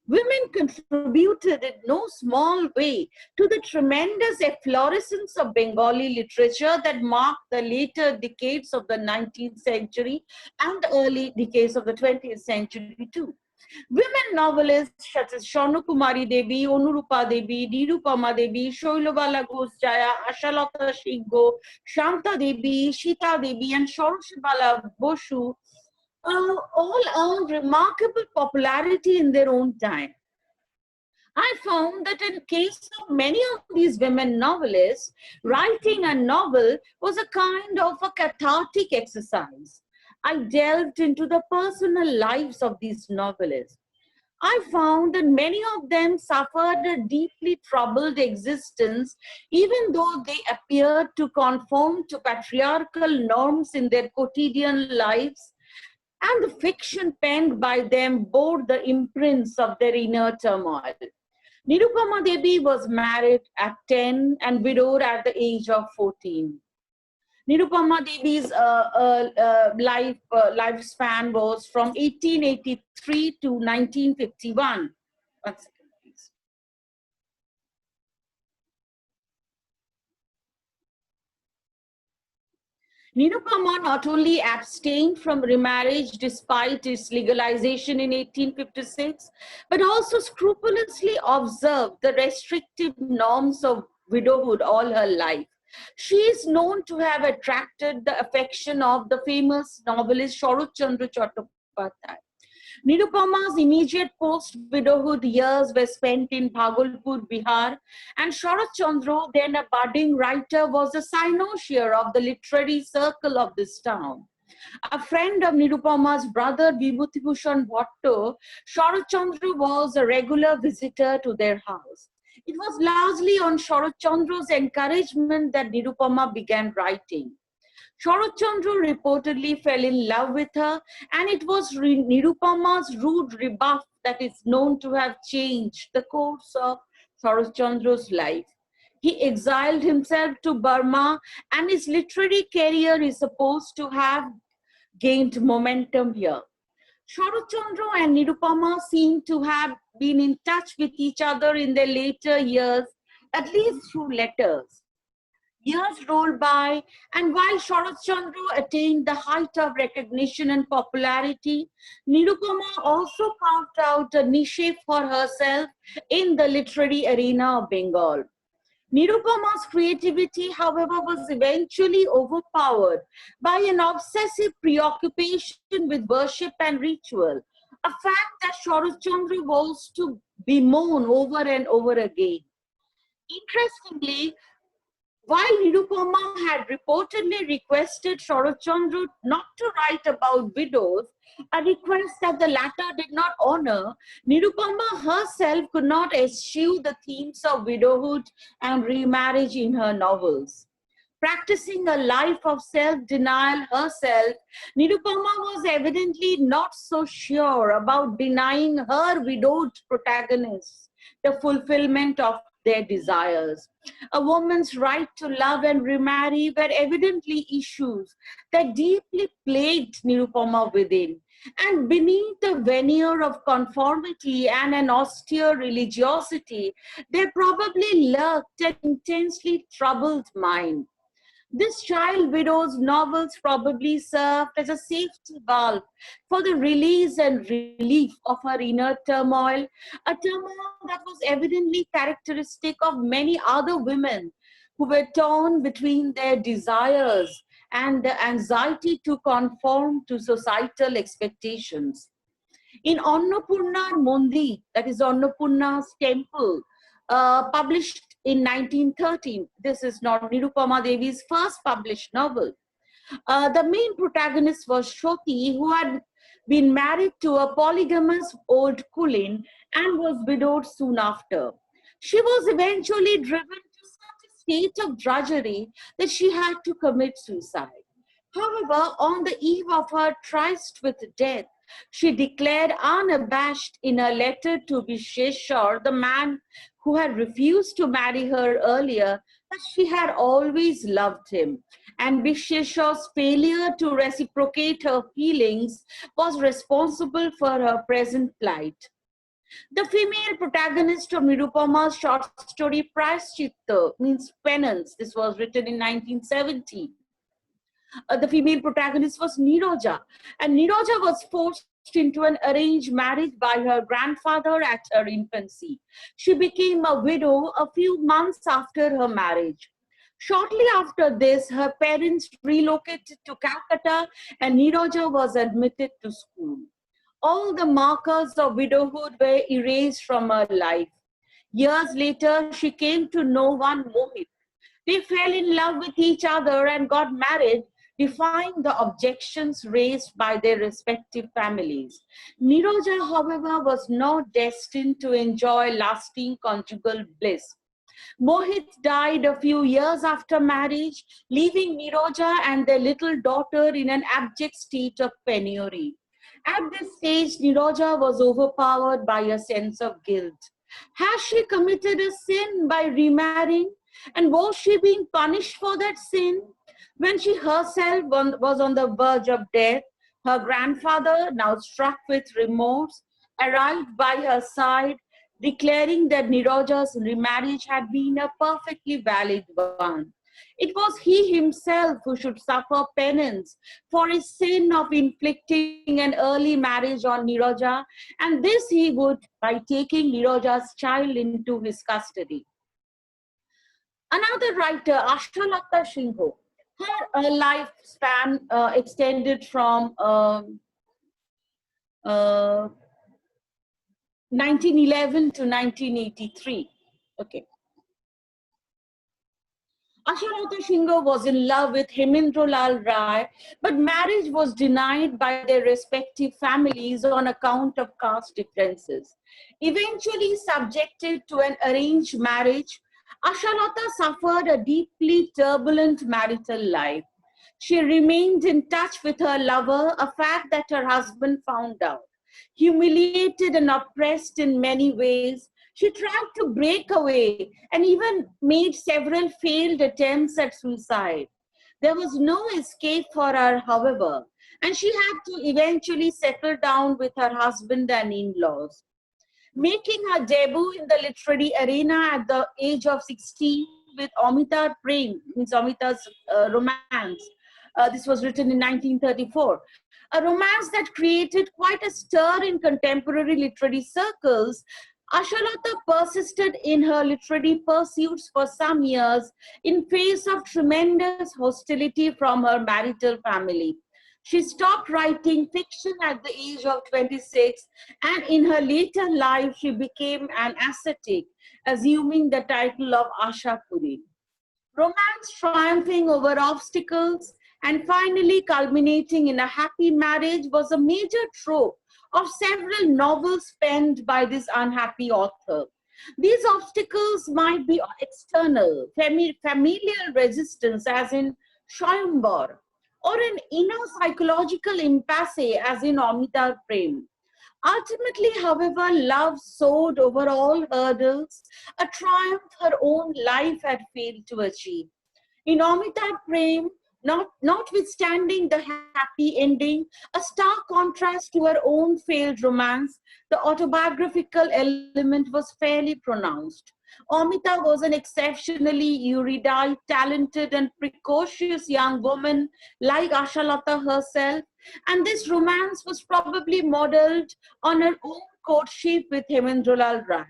Women contributed in no small way to the tremendous efflorescence of Bengali literature that marked the later decades of the 19th century and the early decades of the 20th century too. Women novelists such as Swarna Kumari Devi, Anurupa Devi, Nirupama Devi, Shoilabala Ghosh Jaya, Ashalata Singho, Shanta Devi, Shita Devi, and Shorashbala Boshu all earned remarkable popularity in their own time. I found that in case of many of these women novelists, writing a novel was a kind of a cathartic exercise. I delved into the personal lives of these novelists. I found that many of them suffered a deeply troubled existence, even though they appeared to conform to patriarchal norms in their quotidian lives, and the fiction penned by them bore the imprints of their inner turmoil. Nirupama Devi was married at 10 and widowed at the age of 14. Nirupama Devi's lifespan was from 1883 to 1951. One second, please. Nirupama not only abstained from remarriage despite its legalization in 1856, but also scrupulously observed the restrictive norms of widowhood all her life. She is known to have attracted the affection of the famous novelist Sharat Chandra Chattopadhyay. Nirupama's immediate post-widowhood years were spent in Bhagalpur, Bihar, and Sharat Chandra, then a budding writer, was a cynosure of the literary circle of this town. A friend of Nirupama's brother Vibhuti Bhushan Bhatto, Sharat Chandra was a regular visitor to their house. It was largely on Sharat Chandra's encouragement that Nirupama began writing. Sharat Chandra reportedly fell in love with her, and it was Nirupama's rude rebuff that is known to have changed the course of Sharat Chandra's life. He exiled himself to Burma, and his literary career is supposed to have gained momentum here. Sharat Chandra and Nirupama seem to have been in touch with each other in their later years, at least through letters. Years rolled by, and while Sharat Chandra attained the height of recognition and popularity, Nirupama also carved out a niche for herself in the literary arena of Bengal. Nirupama's creativity, however, was eventually overpowered by an obsessive preoccupation with worship and ritual, a fact that Sharat Chandra was to bemoan over and over again. Interestingly, while Nirupama had reportedly requested Sharat Chandra not to write about widows, a request that the latter did not honor, Nirupama herself could not eschew the themes of widowhood and remarriage in her novels. Practicing a life of self-denial herself, Nirupama was evidently not so sure about denying her widowed protagonists the fulfillment of their desires. A woman's right to love and remarry were evidently issues that deeply plagued Nirupama within. And beneath the veneer of conformity and an austere religiosity, there probably lurked an intensely troubled mind. This child widow's novels probably served as a safety valve for the release and relief of her inner turmoil, a turmoil that was evidently characteristic of many other women who were torn between their desires and the anxiety to conform to societal expectations. In Annapurna Mandir, that is Annapurna's temple, published in 1913. This is not Nirupama Devi's first published novel. The main protagonist was Shoti, who had been married to a polygamous old Kulin and was widowed soon after. She was eventually driven to such a state of drudgery that she had to commit suicide. However, on the eve of her tryst with death, she declared unabashed in a letter to Visheshwar, the man who had refused to marry her earlier, that she had always loved him, and Visheshwar's failure to reciprocate her feelings was responsible for her present plight. The female protagonist of Nirupama's short story Prayaschitta, means penance. This was written in 1970. The female protagonist was Niroja, and Niroja was forced into an arranged marriage by her grandfather at her infancy. She became a widow a few months after her marriage. Shortly after this, her parents relocated to Calcutta and Niroja was admitted to school. All the markers of widowhood were erased from her life. Years later, she came to know one Mohit. They fell in love with each other and got married, defying the objections raised by their respective families. Niroja, however, was not destined to enjoy lasting conjugal bliss. Mohit died a few years after marriage, leaving Niroja and their little daughter in an abject state of penury. At this stage, Niroja was overpowered by a sense of guilt. Has she committed a sin by remarrying? And was she being punished for that sin? When she herself was on the verge of death, her grandfather, now struck with remorse, arrived by her side, declaring that Niroja's remarriage had been a perfectly valid one. It was he himself who should suffer penance for his sin of inflicting an early marriage on Niroja, and this he would by taking Niroja's child into his custody. Another writer, Ashalata Shingho, her lifespan extended from 1911 to 1983. Okay. Ashalata Shingho was in love with Hemendra Lal Rai, but marriage was denied by their respective families on account of caste differences. Eventually subjected to an arranged marriage, Ashalata suffered a deeply turbulent marital life. She remained in touch with her lover, a fact that her husband found out. Humiliated and oppressed in many ways, she tried to break away and even made several failed attempts at suicide. There was no escape for her, however, and she had to eventually settle down with her husband and in-laws. Making her debut in the literary arena at the age of 16 with Amita Prem, means Amita's romance. This was written in 1934. A romance that created quite a stir in contemporary literary circles. Ashalata persisted in her literary pursuits for some years in face of tremendous hostility from her marital family. She stopped writing fiction at the age of 26, and in her later life, she became an ascetic, assuming the title of Ashapuri. Romance triumphing over obstacles and finally culminating in a happy marriage was a major trope of several novels penned by this unhappy author. These obstacles might be external, familial resistance, as in Swayamvar, or an inner psychological impasse, as in Amita Prem. Ultimately, however, love soared over all hurdles, a triumph her own life had failed to achieve. In Amita Prem, notwithstanding the happy ending, a stark contrast to her own failed romance, the autobiographical element was fairly pronounced. Amita was an exceptionally erudite, talented, and precocious young woman like Ashalata herself, and this romance was probably modeled on her own courtship with Hemendra Lal Rai.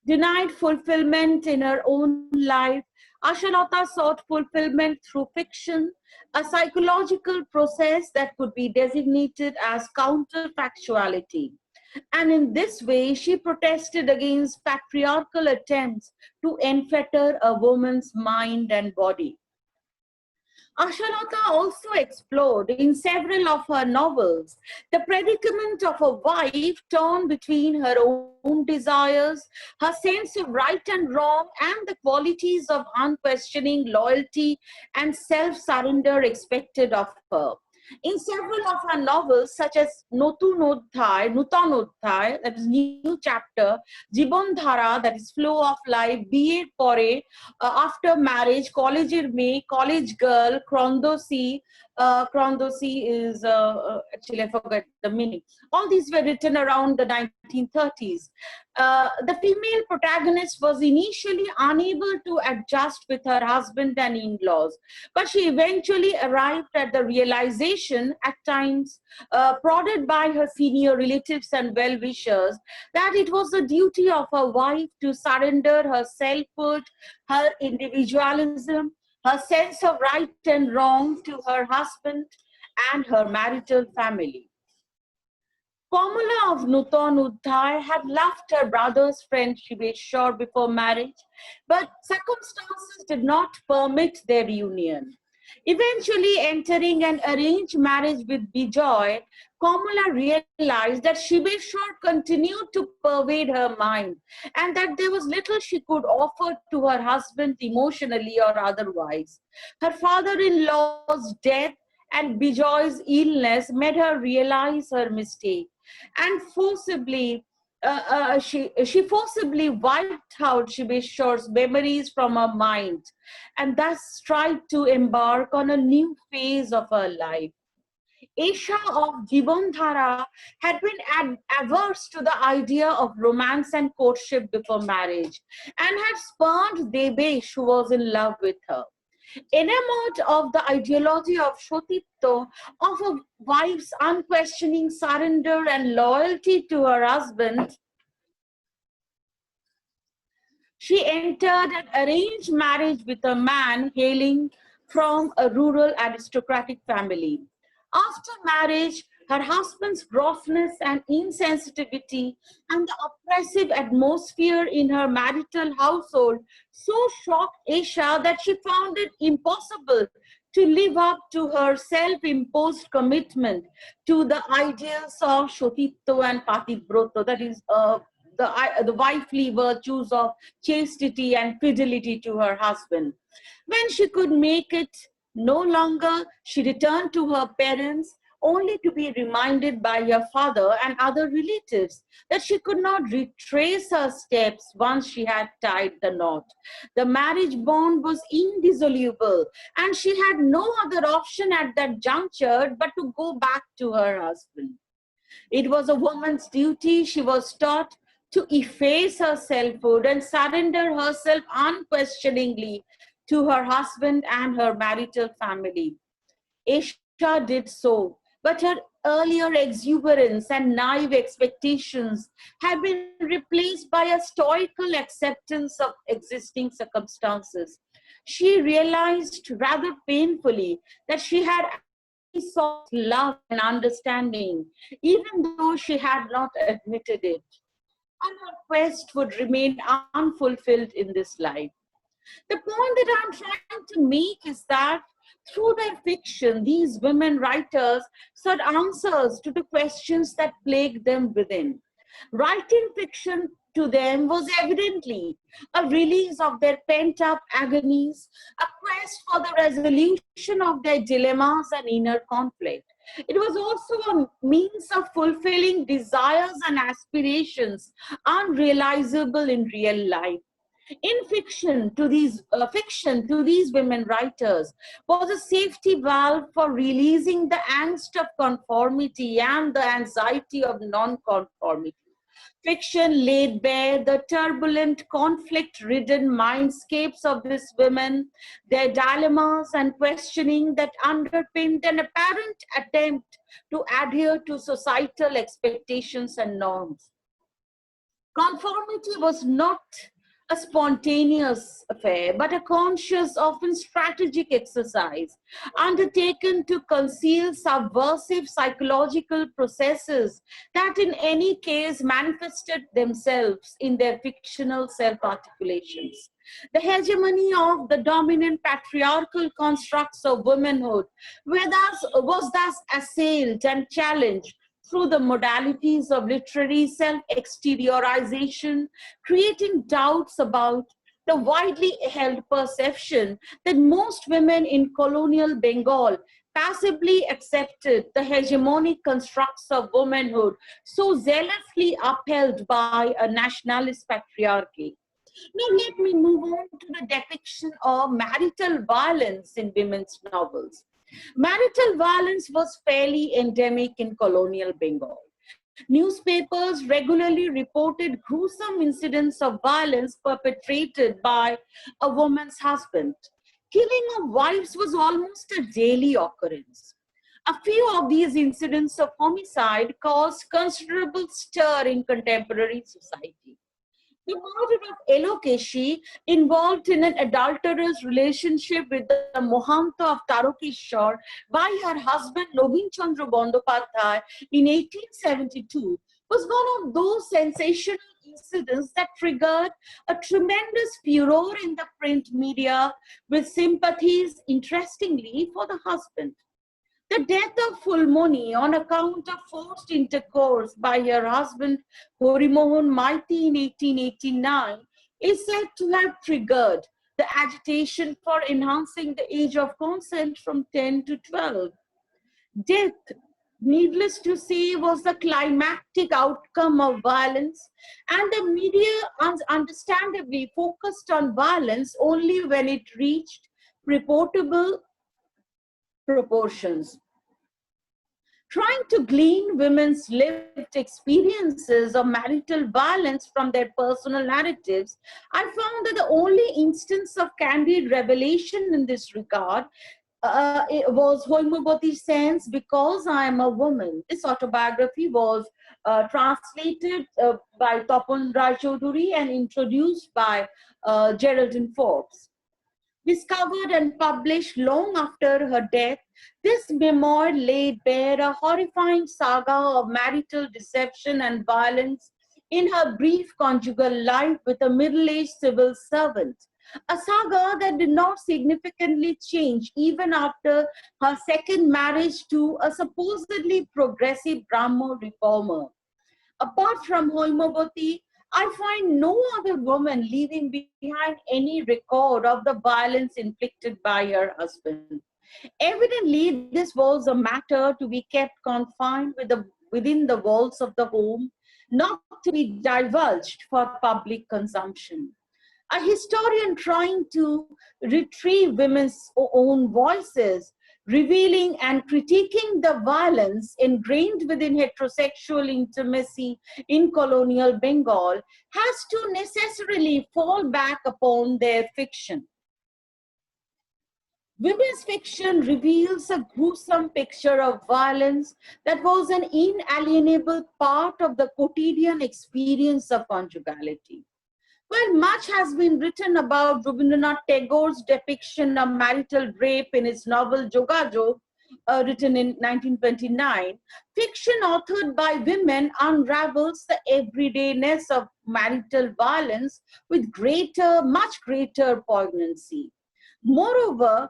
Denied fulfillment in her own life, Ashalata sought fulfillment through fiction, a psychological process that could be designated as counterfactuality. And in this way, she protested against patriarchal attempts to enfetter a woman's mind and body. Ashalata also explored in several of her novels the predicament of a wife torn between her own desires, her sense of right and wrong, and the qualities of unquestioning loyalty and self-surrender expected of her. In several of her novels, such as Nutanodhyay, that is New Chapter, Jibondhara, that is Flow of Life, B.A. Pore, After Marriage, College May, College Girl, Krondosi, Krondosi is, actually I forgot the meaning. All these were written around the 1930s. The female protagonist was initially unable to adjust with her husband and in-laws, but she eventually arrived at the realization, at times prodded by her senior relatives and well-wishers, that it was the duty of her wife to surrender her selfhood, her individualism, her sense of right and wrong to her husband and her marital family. Komala of Nutanodhyay had loved her brother's friend Shiveshwar before marriage, but circumstances did not permit their union. Eventually entering an arranged marriage with Bijoy, Komala realized that Shiveshwar continued to pervade her mind and that there was little she could offer to her husband emotionally or otherwise. Her father-in-law's death and Bijoy's illness made her realize her mistake and forcibly she forcibly wiped out Shibeshore's memories from her mind and thus tried to embark on a new phase of her life. Aisha of Jibondhara had been averse to the idea of romance and courtship before marriage and had spurned Debesh, who was in love with her. Enamored of the ideology of Shotipto, of a wife's unquestioning surrender and loyalty to her husband, she entered an arranged marriage with a man hailing from a rural aristocratic family. After marriage, her husband's gruffness and insensitivity and the oppressive atmosphere in her marital household so shocked Aisha that she found it impossible to live up to her self-imposed commitment to the ideals of Shotipto and Patibroto, that is, the wifely virtues of chastity and fidelity to her husband. When she could make it no longer, she returned to her parents, only to be reminded by her father and other relatives that she could not retrace her steps once she had tied the knot. The marriage bond was indissoluble, and she had no other option at that juncture but to go back to her husband. It was a woman's duty, she was taught, to efface her selfhood and surrender herself unquestioningly to her husband and her marital family. Aisha did so, but her earlier exuberance and naive expectations had been replaced by a stoical acceptance of existing circumstances. She realized rather painfully that she had sought love and understanding, even though she had not admitted it, and her quest would remain unfulfilled in this life. The point that I'm trying to make is that through their fiction, these women writers sought answers to the questions that plagued them within. Writing fiction to them was evidently a release of their pent-up agonies, a quest for the resolution of their dilemmas and inner conflict. It was also a means of fulfilling desires and aspirations unrealizable in real life. In fiction to these women writers was a safety valve for releasing the angst of conformity and the anxiety of non-conformity. Fiction laid bare the turbulent, conflict-ridden mindscapes of these women, their dilemmas and questioning that underpinned an apparent attempt to adhere to societal expectations and norms. Conformity was not a spontaneous affair, but a conscious, often strategic exercise undertaken to conceal subversive psychological processes that in any case manifested themselves in their fictional self-articulations. The hegemony of the dominant patriarchal constructs of womanhood was thus assailed and challenged through the modalities of literary self-exteriorization, creating doubts about the widely held perception that most women in colonial Bengal passively accepted the hegemonic constructs of womanhood so zealously upheld by a nationalist patriarchy. Now let me move on to the depiction of marital violence in women's novels. Marital violence was fairly endemic in colonial Bengal. Newspapers regularly reported gruesome incidents of violence perpetrated by a woman's husband. Killing of wives was almost a daily occurrence. A few of these incidents of homicide caused considerable stir in contemporary society. The murder of Elokeshi, involved in an adulterous relationship with the Mohanto of Tarokeshwar by her husband Nobin Chandra Bandyopadhyay in 1872, was one of those sensational incidents that triggered a tremendous furor in the print media, with sympathies, interestingly, for the husband. The death of Fulmoni on account of forced intercourse by her husband Harimohan Maiti in 1889 is said to have triggered the agitation for enhancing the age of consent from 10 to 12. Death needless to say, was the climactic outcome of violence, and the media understandably focused on violence only when it reached reportable proportions. Trying to glean women's lived experiences of marital violence from their personal narratives, I found that the only instance of candid revelation in this regard it was Hoimobati Sen's Because I Am a Woman. This autobiography was translated by Tapan Rai Chaudhuri and introduced by Geraldine Forbes. Discovered and published long after her death, this memoir laid bare a horrifying saga of marital deception and violence in her brief conjugal life with a middle-aged civil servant. A saga that did not significantly change even after her second marriage to a supposedly progressive Brahmo reformer. Apart from Hoimobati, I find no other woman leaving behind any record of the violence inflicted by her husband. Evidently, this was a matter to be kept confined within the walls of the home, not to be divulged for public consumption. A historian trying to retrieve women's own voices, revealing and critiquing the violence ingrained within heterosexual intimacy in colonial Bengal, has to necessarily fall back upon their fiction. Women's fiction reveals a gruesome picture of violence that was an inalienable part of the quotidian experience of conjugality. Well, much has been written about Rabindranath Tagore's depiction of marital rape in his novel Jogajog, written in 1929. Fiction authored by women unravels the everydayness of marital violence with much greater poignancy. Moreover,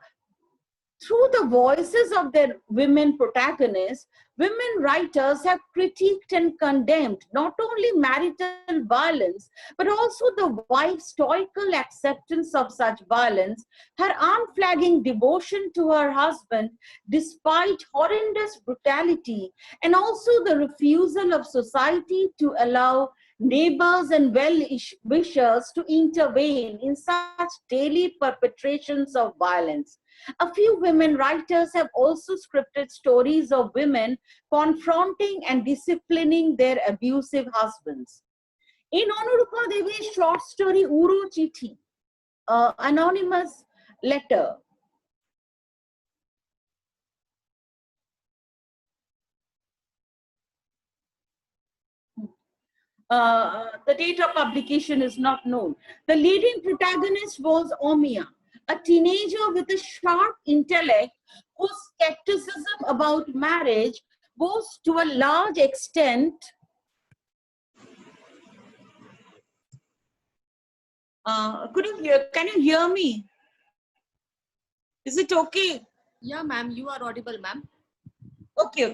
through the voices of their women protagonists, women writers have critiqued and condemned not only marital violence, but also the wife's stoical acceptance of such violence, her unflagging devotion to her husband despite horrendous brutality, and also the refusal of society to allow neighbors and well-wishers to intervene in such daily perpetrations of violence. A few women writers have also scripted stories of women confronting and disciplining their abusive husbands. In Anurupa Devi's short story Uro Chithi, anonymous letter, the date of publication is not known. The leading protagonist was Omia, a teenager with a sharp intellect whose skepticism about marriage was to a large extent can you hear me? Is it okay? Yeah, ma'am, you are audible, ma'am. Okay.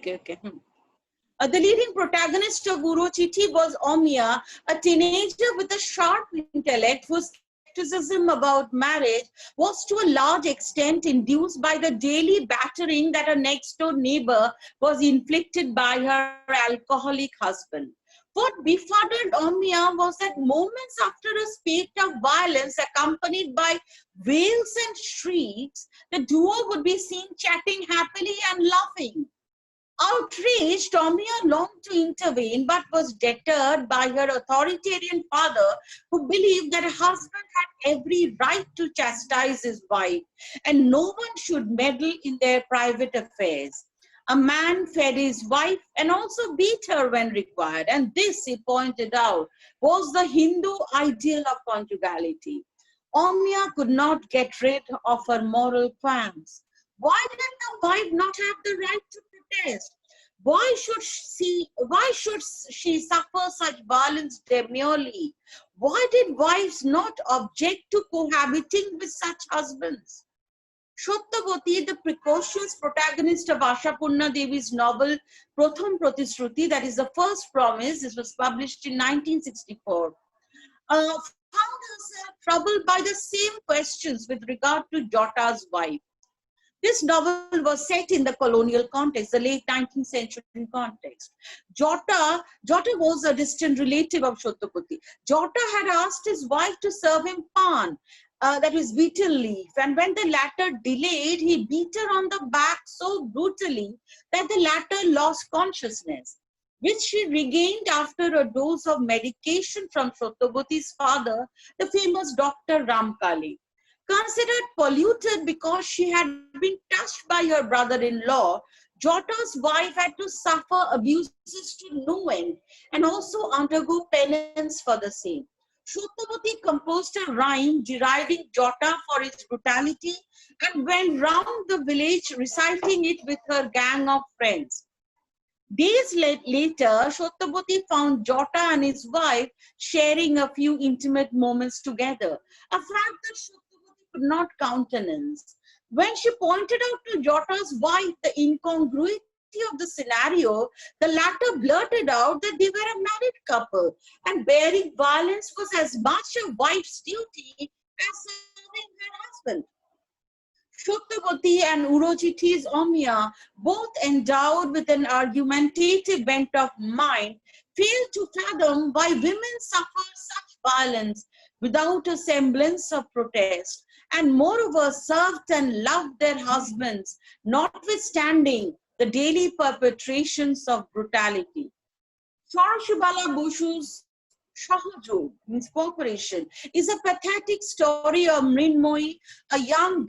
The leading protagonist of Uro Chithi was Omia, a teenager with a sharp intellect whose skepticism about marriage was to a large extent induced by the daily battering that her next-door neighbor was inflicted by her alcoholic husband. What befuddled Omia was that moments after a spate of violence accompanied by wails and shrieks, the duo would be seen chatting happily and laughing. Outraged, Omia longed to intervene but was deterred by her authoritarian father, who believed that a husband had every right to chastise his wife and no one should meddle in their private affairs. A man fed his wife and also beat her when required, and this, he pointed out, was the Hindu ideal of conjugality. Omia could not get rid of her moral qualms. Why did the wife not have the right to protest? Why should she suffer such violence demurely? Why did wives not object to cohabiting with such husbands? Satyavati, the precocious protagonist of Ashapurna Devi's novel Protham Pratishruti, that is the first promise, this was published in 1964, found herself troubled by the same questions with regard to Jota's wife. This novel was set in the colonial context, the late 19th century context. Jota was a distant relative of Shottapati. Jota had asked his wife to serve him pan, that is betel leaf, and when the latter delayed, he beat her on the back so brutally that the latter lost consciousness, which she regained after a dose of medication from Shottapati's father, the famous Dr. Ramkali. Considered polluted because she had been touched by her brother-in-law, Jota's wife had to suffer abuses to no end and also undergo penance for the same. Shottapati composed a rhyme deriding Jota for his brutality and went round the village reciting it with her gang of friends. Days later, Shottapati found Jota and his wife sharing a few intimate moments together, a fact that Shottapati could not countenance. When she pointed out to Jota's wife the incongruity of the scenario, the latter blurted out that they were a married couple and bearing violence was as much a wife's duty as serving her husband. Shottapati and Urojiti's Omya, both endowed with an argumentative bent of mind, failed to fathom why women suffer such violence without a semblance of protest, and moreover served and loved their husbands, notwithstanding the daily perpetrations of brutality. Sarashubala Boshu's Shahajog, means cooperation, is a pathetic story of Mrinmoyi, a young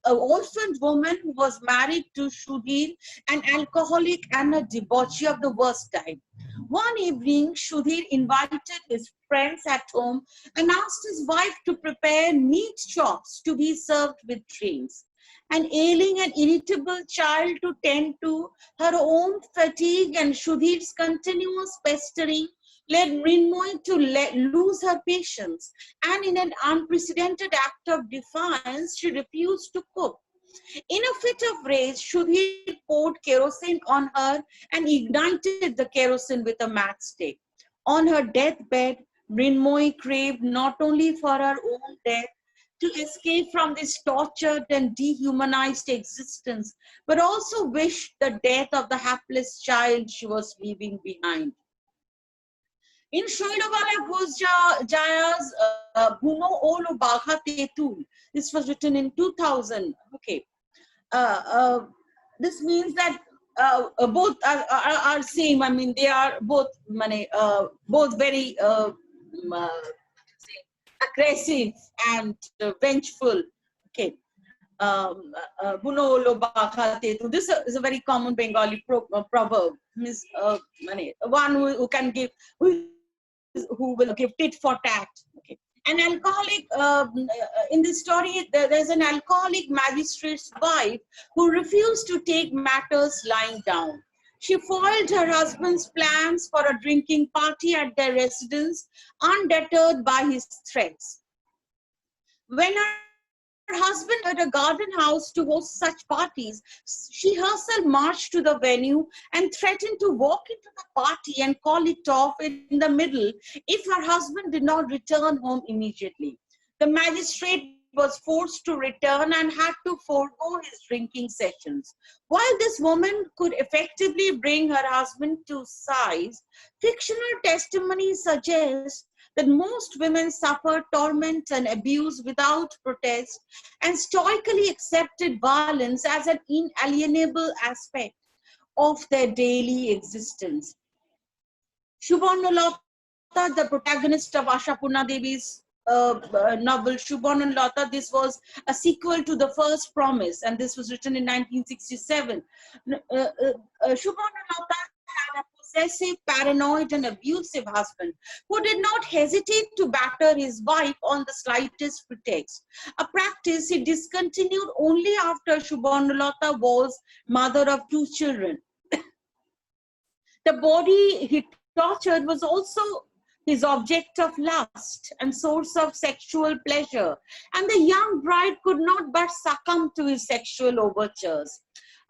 orphaned woman who was married to Sudhir, an alcoholic and a debauchee of the worst type. One evening, Sudhir invited his friends at home and asked his wife to prepare meat chops to be served with drinks. An ailing and irritable child to tend to, her own fatigue and Sudhir's continuous pestering led Mrinmoyi to lose her patience, and in an unprecedented act of defiance, she refused to cook. In a fit of rage, Sudhir poured kerosene on her and ignited the kerosene with a matchstick. On her deathbed, Mrinmoyi craved not only for her own death, to escape from this tortured and dehumanized existence, but also wished the death of the hapless child she was leaving behind. In Shoilabala Ghosjaya's Buno Olo Bagha Tetul, this was written in 2000. Okay, this means that both are same. I mean, they are both very aggressive and vengeful. Okay. Buno Olo Bagha Tetul. This is a very common Bengali proverb. Means one who can give, who will give tit for tat. Okay. An alcoholic, in this story, there's an alcoholic magistrate's wife who refused to take matters lying down. She foiled her husband's plans for a drinking party at their residence, undeterred by his threats. When her husband had a garden house to host such parties, she herself marched to the venue and threatened to walk into the party and call it off in the middle if her husband did not return home immediately. The magistrate was forced to return and had to forego his drinking sessions. While this woman could effectively bring her husband to size, fictional testimony suggests that most women suffer torment and abuse without protest and stoically accepted violence as an inalienable aspect of their daily existence. Subharnalata, the protagonist of Ashapurna Devi's novel Subharnalata, this was a sequel to The First Promise, and this was written in 1967. Subharnalata had a possessive, paranoid, and abusive husband who did not hesitate to batter his wife on the slightest pretext, a practice he discontinued only after Subharnalata was mother of 2 children. The body he tortured was also his object of lust and source of sexual pleasure, and the young bride could not but succumb to his sexual overtures.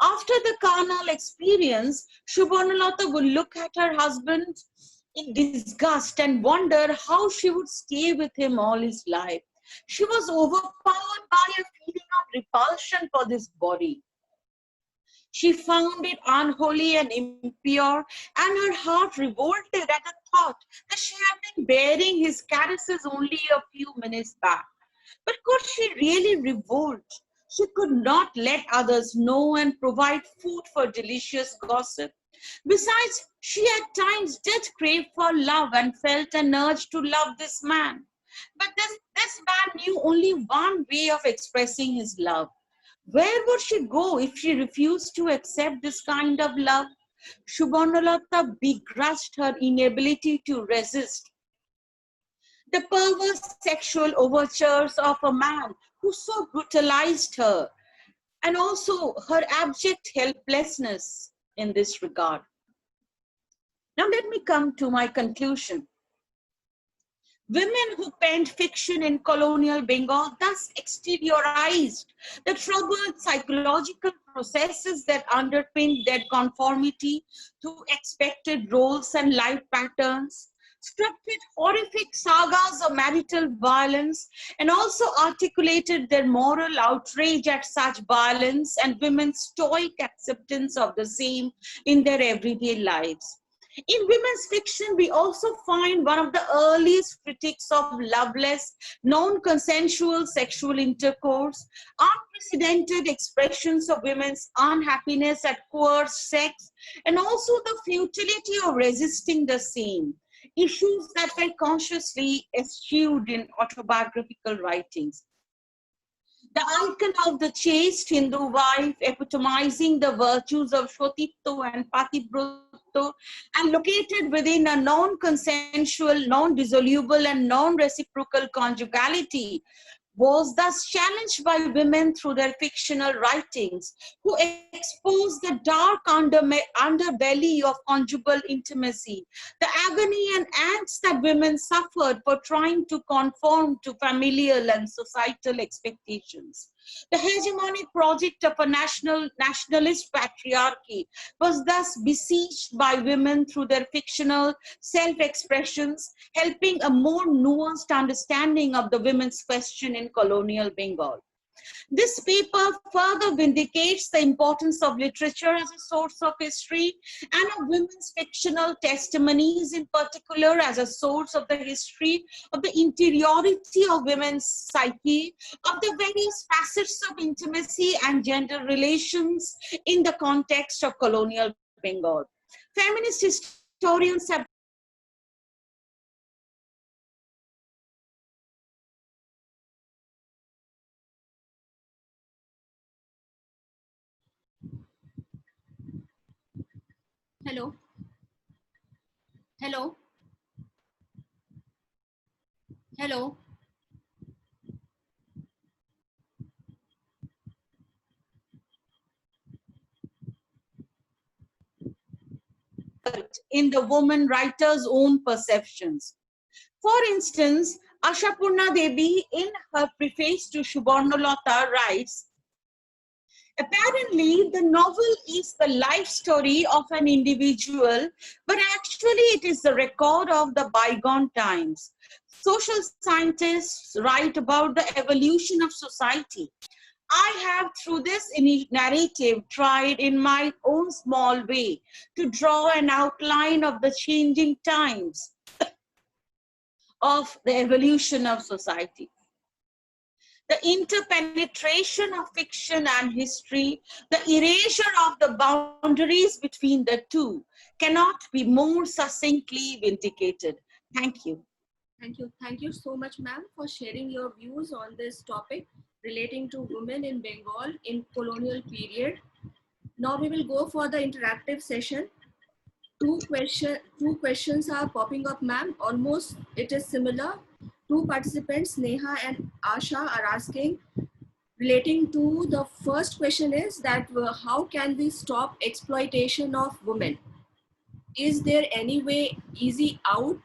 After the carnal experience, Subharnalata would look at her husband in disgust and wonder how she would stay with him all his life. She was overpowered by a feeling of repulsion for this body. She found it unholy and impure, and her heart revolted at the thought that she had been bearing his caresses only a few minutes back. But could she really revolt? She could not let others know and provide food for delicious gossip. Besides, she at times did crave for love and felt an urge to love this man. But this man knew only one way of expressing his love. Where would she go if she refused to accept this kind of love? Subhanulatha begrudged her inability to resist the perverse sexual overtures of a man who so brutalized her, and also her abject helplessness in this regard. Now let me come to my conclusion. Women who penned fiction in colonial Bengal thus exteriorized the troubled psychological processes that underpinned their conformity to expected roles and life patterns, scripted horrific sagas of marital violence, and also articulated their moral outrage at such violence and women's stoic acceptance of the same in their everyday lives. In women's fiction, we also find one of the earliest critics of loveless, non-consensual sexual intercourse, unprecedented expressions of women's unhappiness at coerced sex, and also the futility of resisting the same, issues that were consciously eschewed in autobiographical writings. The icon of the chaste Hindu wife, epitomizing the virtues of Shotitto and Patibrutto, and located within a non-consensual, non-dissoluble, and non-reciprocal conjugality, was thus challenged by women through their fictional writings, who exposed the dark underbelly of conjugal intimacy, the agony and angst that women suffered for trying to conform to familial and societal expectations. The hegemonic project of a nationalist patriarchy was thus besieged by women through their fictional self-expressions, helping a more nuanced understanding of the women's question in colonial Bengal. This paper further vindicates the importance of literature as a source of history and of women's fictional testimonies in particular as a source of the history of the interiority of women's psyche, of the various facets of intimacy and gender relations in the context of colonial Bengal. Feminist historians have Hello. Hello. Hello. in the woman writer's own perceptions. For instance, Ashapurna Devi in her preface to Subhanulatha writes, apparently, the novel is the life story of an individual, but actually it is the record of the bygone times. Social scientists write about the evolution of society. I have, through this narrative, tried in my own small way to draw an outline of the changing times of the evolution of society. The interpenetration of fiction and history, the erasure of the boundaries between the two, cannot be more succinctly vindicated. Thank you. Thank you. Thank you so much, ma'am, for sharing your views on this topic relating to women in Bengal in colonial period. Now we will go for the interactive session. Two questions are popping up, ma'am. Almost it is similar. Two participants, Neha and Asha, are asking relating to the first question is that how can we stop exploitation of women? Is there any way easy out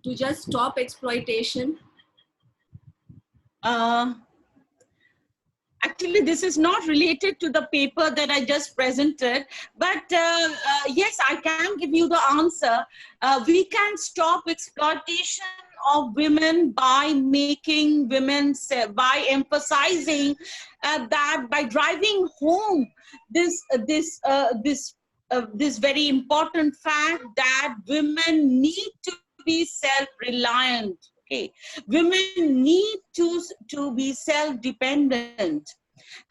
to just stop exploitation? Actually, this is not related to the paper that I just presented, but yes, I can give you the answer. We can stop exploitation of women by making women, by emphasizing that, by driving home this very important fact that women need to be self-reliant. Okay, women need to be self-dependent,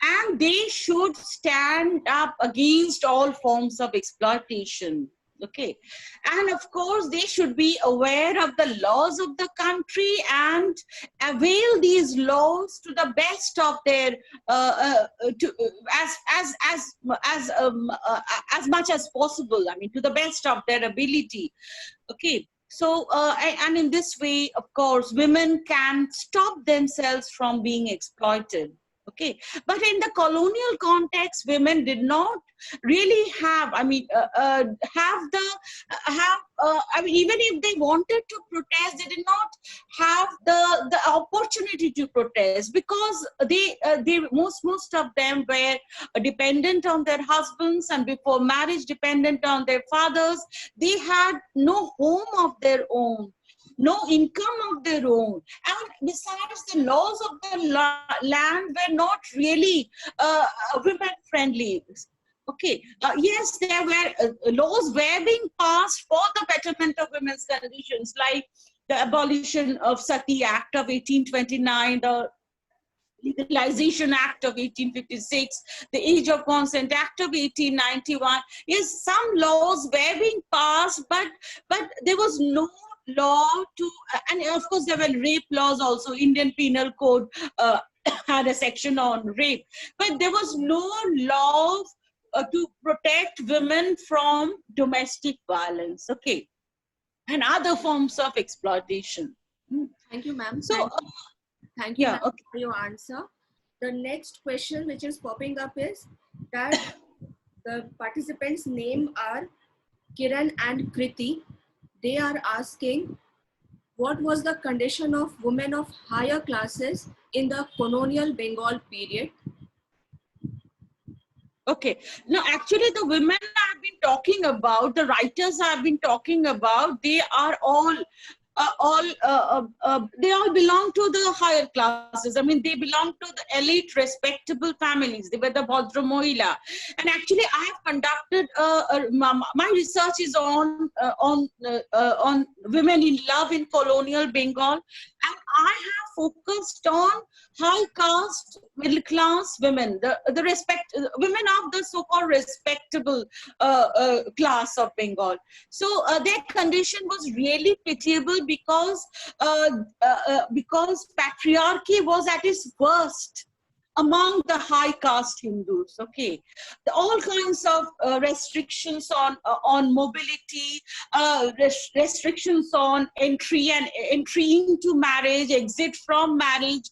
and they should stand up against all forms of exploitation. Okay, and of course they should be aware of the laws of the country and avail these laws to the best of their as much as possible. I mean, to the best of their ability. Okay, so and in this way, of course, women can stop themselves from being exploited. Okay, but in the colonial context, women did not really have, I mean, I mean, even if they wanted to protest, they did not have the opportunity to protest, because they most of them were dependent on their husbands, and before marriage dependent on their fathers. They had no home of their own, no income of their own, and besides, the laws of the land were not really women friendly. Okay, yes, there were laws were being passed for the betterment of women's conditions, like the abolition of Sati Act of 1829, the Legalization Act of 1856, the Age of Consent Act of 1891. Yes, some laws were being passed, but there was no law to, and of course there were rape laws also. Indian Penal Code had a section on rape, but there was no law to protect women from domestic violence, okay, and other forms of exploitation. Thank you, ma'am. So, thank you, yeah, ma'am, okay. for your answer. The next question which is popping up is that the participants' name are Kiran and Kriti. They are asking, what was the condition of women of higher classes in the colonial Bengal period? Okay. No, actually, the women I've been talking about, the writers I've been talking about, they are all they all belong to the higher classes. I mean, they belong to the elite, respectable families. They were the Bhadra Mohila. And actually, I have conducted my research is on women in love in colonial Bengal, and I have focused on high caste, middle class women, the women of the so-called respectable class of Bengal. So their condition was really pitiable, because patriarchy was at its worst among the high caste Hindus. Okay, all kinds of restrictions on mobility, restrictions on entry into marriage, exit from marriage,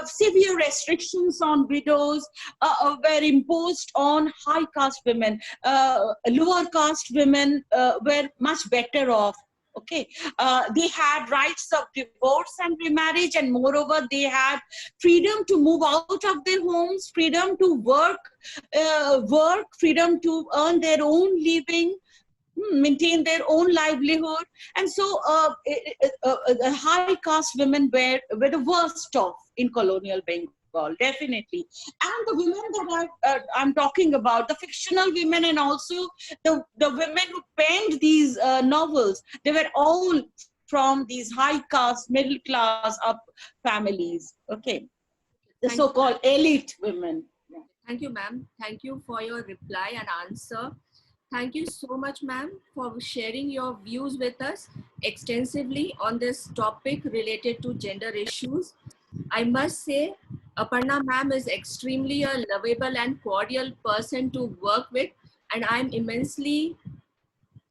severe restrictions on widows were imposed on high caste women. Lower caste women were much better off. Okay, they had rights of divorce and remarriage, and moreover, they had freedom to move out of their homes, freedom to work, freedom to earn their own living, maintain their own livelihood. And so high caste women were the worst off in colonial Bengal, definitely. And the women that I'm talking about, the fictional women, and also the women who penned these novels, they were all from these high caste, middle class up families. Okay, the so-called elite women. Thank you, ma'am. Thank you for your reply and answer. Thank you so much, ma'am, for sharing your views with us extensively on this topic related to gender issues. I must say, Aparna ma'am is extremely a lovable and cordial person to work with, and I'm immensely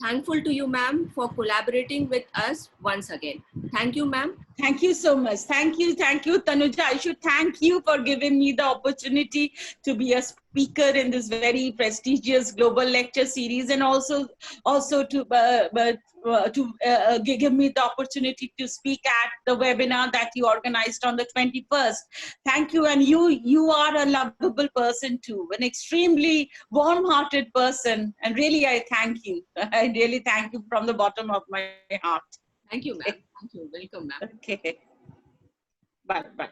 thankful to you, ma'am, for collaborating with us once again. Thank you, ma'am. Thank you so much. Thank you, Tanuja. I should thank you for giving me the opportunity to be a speaker in this very prestigious global lecture series, and also to give me the opportunity to speak at the webinar that you organized on the 21st. Thank you, and you are a lovable person too, an extremely warm-hearted person, and really I thank you. I really thank you from the bottom of my heart. Thank you, ma'am. Thank you. Welcome, ma'am. Okay. Bye. Bye.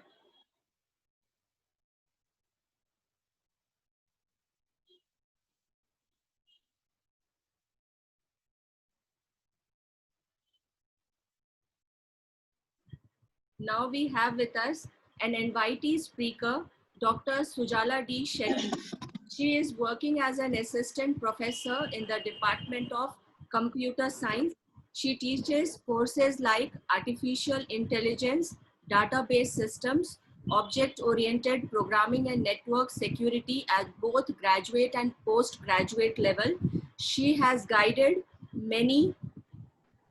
Now we have with us an invitee speaker, Dr. Sujala D. Shetty. She is working as an assistant professor in the Department of Computer Science. She teaches courses like artificial intelligence, database systems, object-oriented programming and network security at both graduate and postgraduate level. She has guided many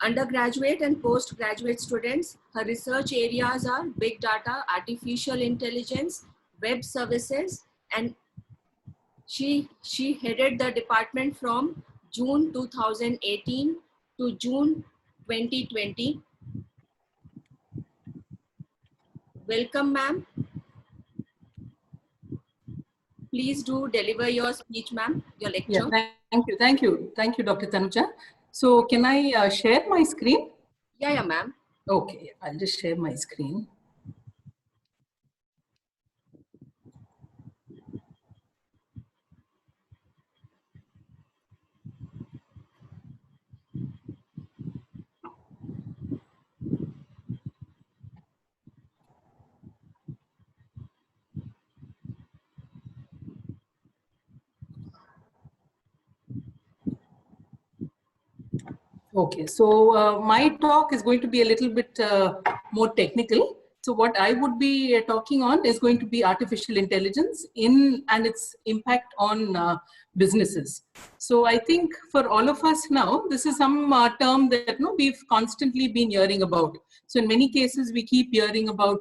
undergraduate and postgraduate students. Her research areas are big data, artificial intelligence, web services, and she headed the department from June 2018 to June 2020. Welcome, ma'am. Please do deliver your speech, ma'am, your lecture. Yeah, thank you, Dr. Tanuja. So can I share my screen? Yeah, ma'am. Okay, I'll just share my screen. Okay, so my talk is going to be a little bit more technical. So what I would be talking on is going to be artificial intelligence and its impact on businesses. So I think for all of us now, this is some term that we've constantly been hearing about. So in many cases, we keep hearing about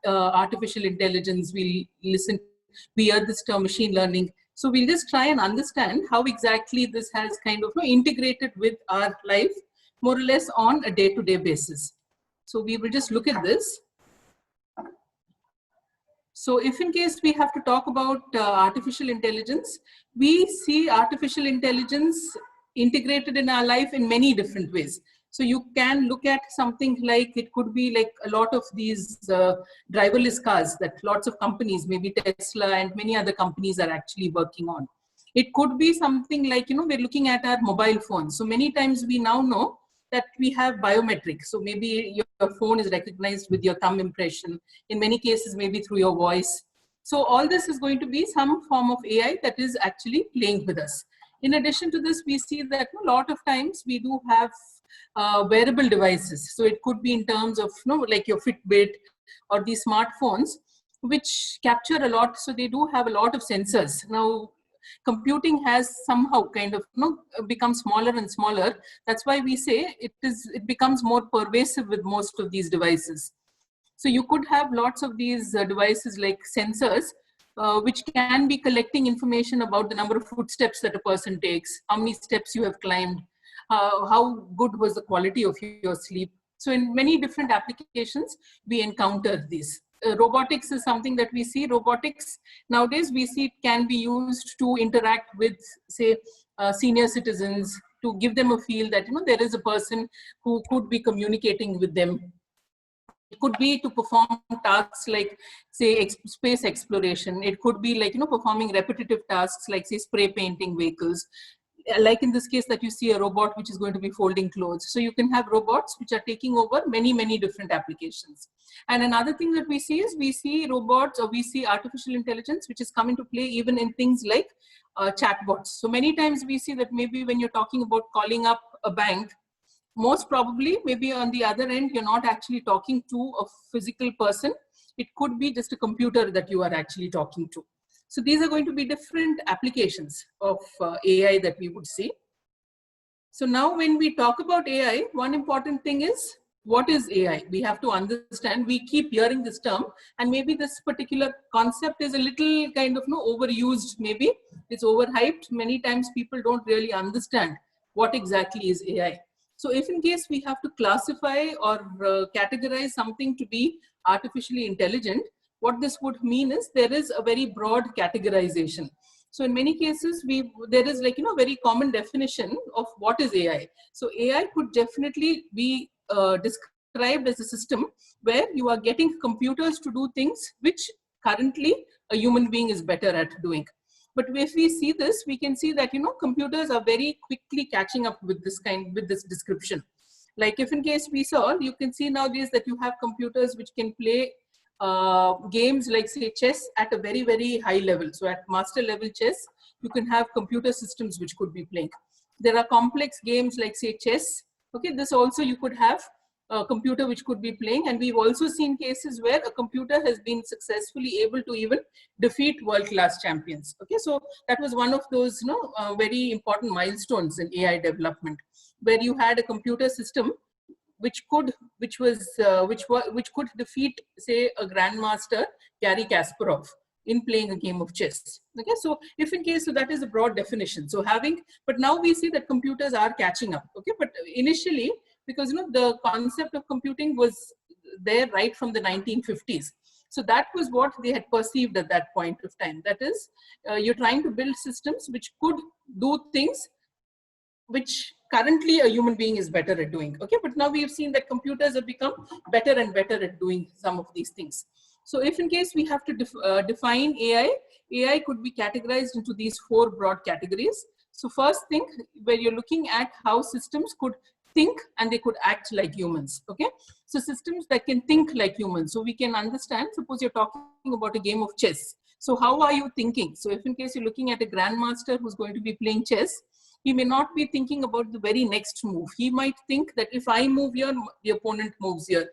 artificial intelligence. We hear this term machine learning. So we'll just try and understand how exactly this has kind of integrated with our life, more or less on a day-to-day basis. So we will just look at this. So if in case we have to talk about artificial intelligence, we see artificial intelligence integrated in our life in many different ways. So you can look at something like, it could be like a lot of these driverless cars that lots of companies, maybe Tesla and many other companies are actually working on. It could be something like, we're looking at our mobile phones. So many times we now know that we have biometrics. So maybe your phone is recognized with your thumb impression. In many cases, maybe through your voice. So all this is going to be some form of AI that is actually playing with us. In addition to this, we see that a lot of times we do have wearable devices. So it could be in terms of like your Fitbit or these smartphones, which capture a lot. So they do have a lot of sensors. Now, computing has somehow kind of become smaller and smaller. That's why we say it becomes more pervasive with most of these devices. So you could have lots of these devices like sensors, which can be collecting information about the number of footsteps that a person takes, how many steps you have climbed, how good was the quality of your sleep. So in many different applications, we encounter these. Robotics is something that we see. Robotics nowadays we see it can be used to interact with, say, senior citizens, to give them a feel that there is a person who could be communicating with them. It could be to perform tasks like, say, space exploration. It could be like performing repetitive tasks like, say, spray painting vehicles. Like in this case that you see a robot which is going to be folding clothes. So you can have robots which are taking over many different applications. And another thing that we see is we see robots, or we see artificial intelligence which is coming to play even in things like chatbots. So many times we see that maybe when you're talking about calling up a bank, most probably maybe on the other end you're not actually talking to a physical person. It could be just a computer that you are actually talking to. So these are going to be different applications of AI that we would see. So now when we talk about AI, one important thing is what is AI? We have to understand, we keep hearing this term, and maybe this particular concept is a little kind of overused, maybe it's overhyped. Many times people don't really understand what exactly is AI. So if in case we have to classify or categorize something to be artificially intelligent, what this would mean is there is a very broad categorization. So in many cases, there is very common definition of what is AI. So AI could definitely be described as a system where you are getting computers to do things which currently a human being is better at doing. But if we see this, we can see that computers are very quickly catching up with this description. Like if in case we saw, you can see nowadays that you have computers which can play games like say chess at a very, very high level. So at master level chess, you can have computer systems which could be playing. There are complex games like say chess. Okay, this also you could have a computer which could be playing, and we've also seen cases where a computer has been successfully able to even defeat world-class champions. Okay, so that was one of those very important milestones in AI development, where you had a computer system which could defeat say a grandmaster Garry Kasparov in playing a game of chess. Okay, so if in case, so that is a broad definition. So but now we see that computers are catching up. Okay, but initially, because the concept of computing was there right from the 1950s. So that was what they had perceived at that point of time. That is, you're trying to build systems which could do things which currently a human being is better at doing. Okay, but now we have seen that computers have become better and better at doing some of these things. So if in case we have to define AI, AI could be categorized into these 4 broad categories. So first thing, where you're looking at how systems could think and they could act like humans. Okay, so systems that can think like humans. So we can understand, suppose you're talking about a game of chess. So how are you thinking? So if in case you're looking at a grandmaster who's going to be playing chess, he may not be thinking about the very next move. He might think that if I move here, the opponent moves here.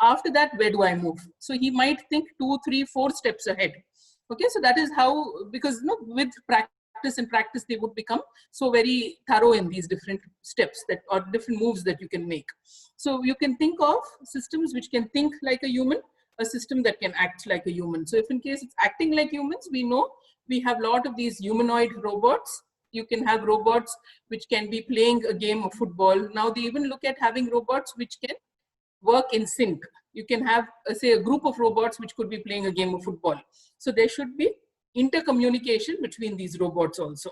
After that, where do I move? So he might think 2, 3, 4 steps ahead. Okay, so that is how, because with practice, they would become so very thorough in these different steps that or different moves that you can make. So you can think of systems which can think like a human, a system that can act like a human. So if in case it's acting like humans, we know we have a lot of these humanoid robots. You can have robots which can be playing a game of football. Now they even look at having robots which can work in sync. You can have, say, a group of robots which could be playing a game of football. So there should be intercommunication between these robots also.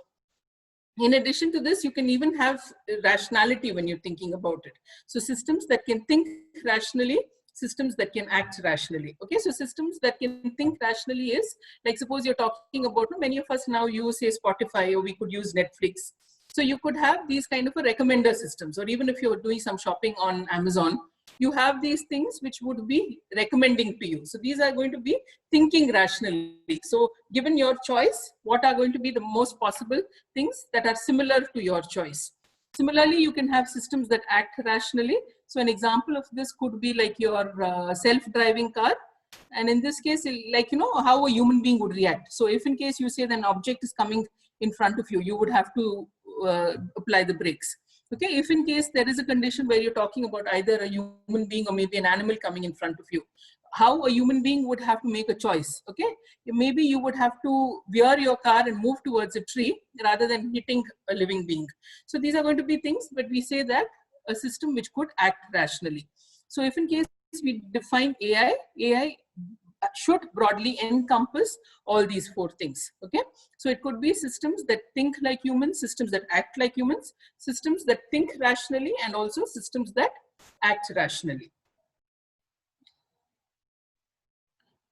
In addition to this, you can even have rationality when you're thinking about it. So systems that can think rationally, systems that can act rationally. Okay, so systems that can think rationally is, like suppose you're talking about, many of us now use say Spotify, or we could use Netflix. So you could have these kind of a recommender systems, or even if you're doing some shopping on Amazon, you have these things which would be recommending to you. So these are going to be thinking rationally. So given your choice, what are going to be the most possible things that are similar to your choice? Similarly, you can have systems that act rationally. So an example of this could be like your self-driving car. And in this case, like, how a human being would react. So if in case you say that an object is coming in front of you, you would have to apply the brakes. Okay, if in case there is a condition where you're talking about either a human being or maybe an animal coming in front of you, how a human being would have to make a choice. Okay, maybe you would have to veer your car and move towards a tree rather than hitting a living being. So these are going to be things, but we say that a system which could act rationally. So if in case we define AI, AI should broadly encompass all these 4 things. Okay, so it could be systems that think like humans, systems that act like humans, systems that think rationally, and also systems that act rationally.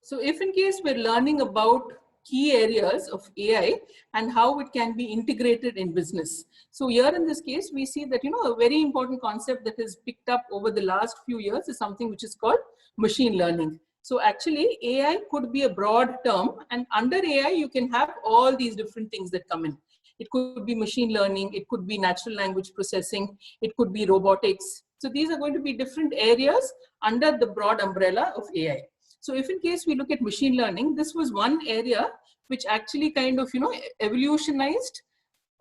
So if in case we're learning about key areas of AI and how it can be integrated in business. So here in this case, we see that, a very important concept that is picked up over the last few years is something which is called machine learning. So actually AI could be a broad term, and under AI, you can have all these different things that come in. It could be machine learning, it could be natural language processing, it could be robotics. So these are going to be different areas under the broad umbrella of AI. So if in case we look at machine learning, this was one area which actually kind of, evolutionized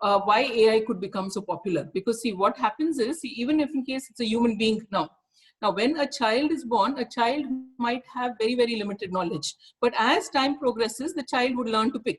why AI could become so popular. Because see, what happens is, even if in case it's a human being now, Now, when a child is born, a child might have very, very limited knowledge. But as time progresses, the child would learn to pick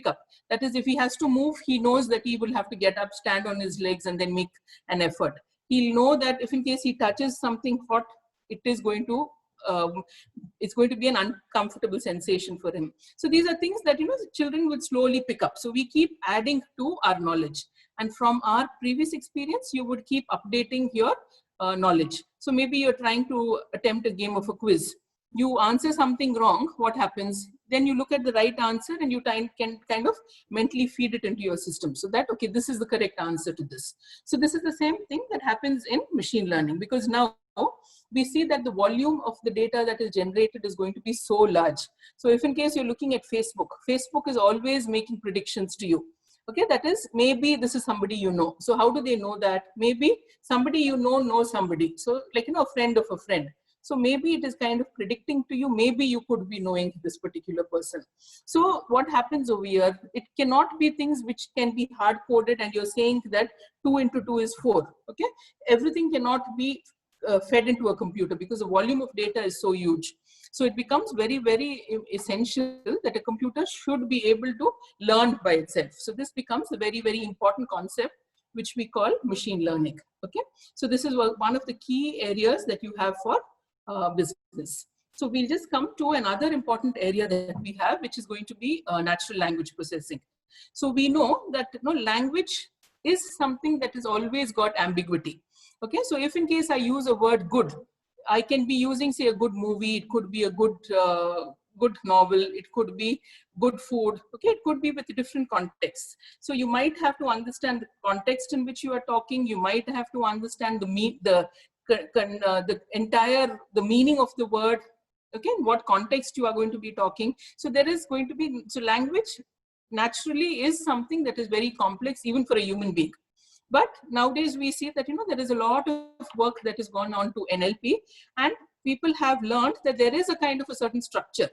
up. That is, if he has to move, he knows that he will have to get up, stand on his legs, and then make an effort. He'll know that if in case he touches something hot, it's going to be an uncomfortable sensation for him. So these are things that, the children would slowly pick up. So we keep adding to our knowledge. And from our previous experience, you would keep updating your knowledge. So maybe you're trying to attempt a game of a quiz. You answer something wrong, what happens? Then you look at the right answer and you can kind of mentally feed it into your system. So that, okay, this is the correct answer to this. So this is the same thing that happens in machine learning, because now we see that the volume of the data that is generated is going to be so large. So if in case you're looking at Facebook, Facebook is always making predictions to you. Okay, that is, maybe this is somebody you know. So how do they know that? Maybe somebody you know knows somebody. So like, a friend of a friend. So maybe it is kind of predicting to you, maybe you could be knowing this particular person. So what happens over here, it cannot be things which can be hard coded and you're saying that 2 into 2 is 4. Okay, everything cannot be fed into a computer because the volume of data is so huge. So it becomes very, very essential that a computer should be able to learn by itself. So this becomes a very, very important concept, which we call machine learning. Okay, so this is one of the key areas that you have for business. So we'll just come to another important area that we have, which is going to be natural language processing. So we know that language is something that has always got ambiguity. Okay, so if in case I use a word good, I can be using, say, a good movie, it could be a good novel, it could be good food, okay, it could be with different contexts. So you might have to understand the context in which you are talking, you might have to understand the meaning of the word, okay, in what context you are going to be talking. So there is going to be, so language naturally is something that is very complex even for a human being. But nowadays we see that, there is a lot of work that has gone on to NLP, and people have learned that there is a kind of a certain structure.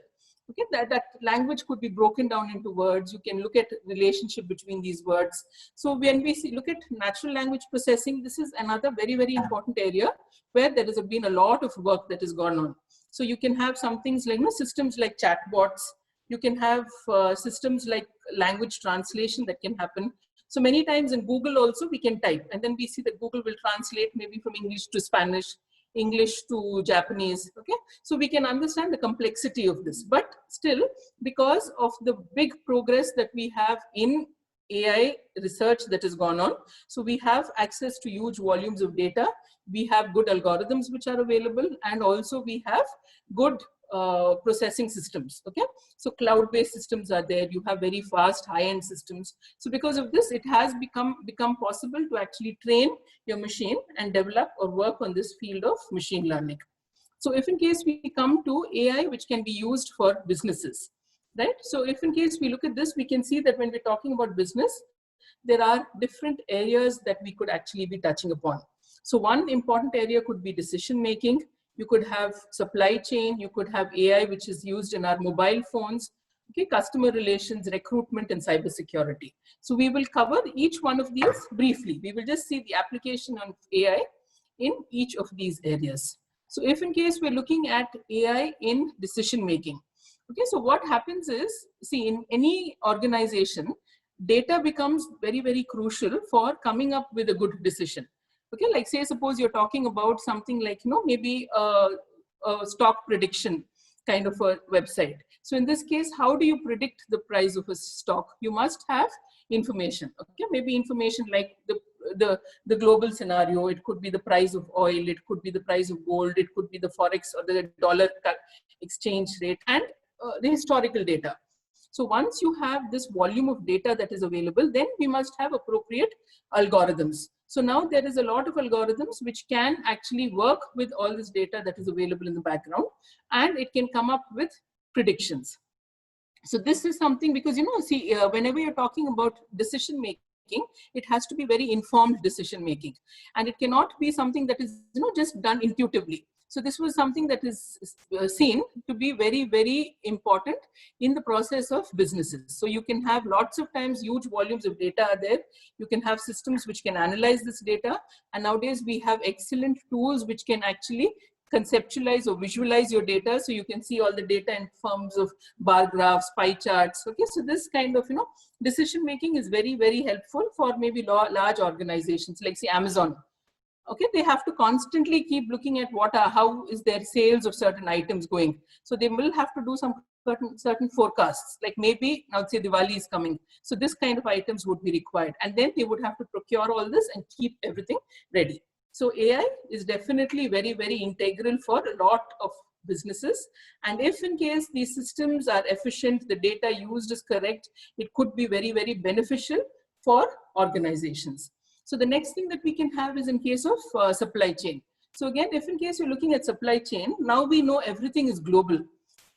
Okay, that language could be broken down into words. You can look at relationship between these words. So when we look at natural language processing, this is another very, very important area where there has been a lot of work that has gone on. So you can have some things like systems like chatbots. You can have systems like language translation that can happen. So many times in Google also we can type, and then we see that Google will translate maybe from English to Spanish, English to Japanese. Okay, so we can understand the complexity of this. But still, because of the big progress that we have in AI research that has gone on, so we have access to huge volumes of data. We have good algorithms which are available, and also we have good processing systems. Okay, so cloud-based systems are there. You have very fast, high-end systems. So because of this, it has become possible to actually train your machine and develop or work on this field of machine learning. So if in case we come to AI, which can be used for businesses, right? So if in case we look at this, we can see that when we're talking about business, there are different areas that we could actually be touching upon. So one important area could be decision making. You could have supply chain, you could have AI, which is used in our mobile phones, okay, customer relations, recruitment, and cybersecurity. So we will cover each one of these briefly. We will just see the application of AI in each of these areas. So if in case we're looking at AI in decision making, okay, so what happens is, see, in any organization, data becomes very, very crucial for coming up with a good decision. Okay, like say, suppose you're talking about something like, maybe a stock prediction kind of a website. So in this case, how do you predict the price of a stock? You must have information. Okay, maybe information like the global scenario. It could be the price of oil. It could be the price of gold. It could be the forex or the dollar exchange rate, and the historical data. So once you have this volume of data that is available, then we must have appropriate algorithms. So now there is a lot of algorithms which can actually work with all this data that is available in the background, and it can come up with predictions. So this is something, because, see, whenever you're talking about decision making, it has to be very informed decision making, and it cannot be something that is, just done intuitively. So this was something that is seen to be very, very important in the process of businesses. So you can have lots of times huge volumes of data are there. You can have systems which can analyze this data. And nowadays we have excellent tools which can actually conceptualize or visualize your data, so you can see all the data in forms of bar graphs, pie charts. Okay, so this kind of decision making is very, very helpful for maybe large organizations like say Amazon. Okay, they have to constantly keep looking at how is their sales of certain items going. So they will have to do some certain forecasts, like maybe now say Diwali is coming, so this kind of items would be required, and then they would have to procure all this and keep everything ready. So AI is definitely very, very integral for a lot of businesses. And if in case these systems are efficient, the data used is correct, it could be very, very beneficial for organizations. So the next thing that we can have is in case of supply chain. So again, if in case you're looking at supply chain, now we know everything is global.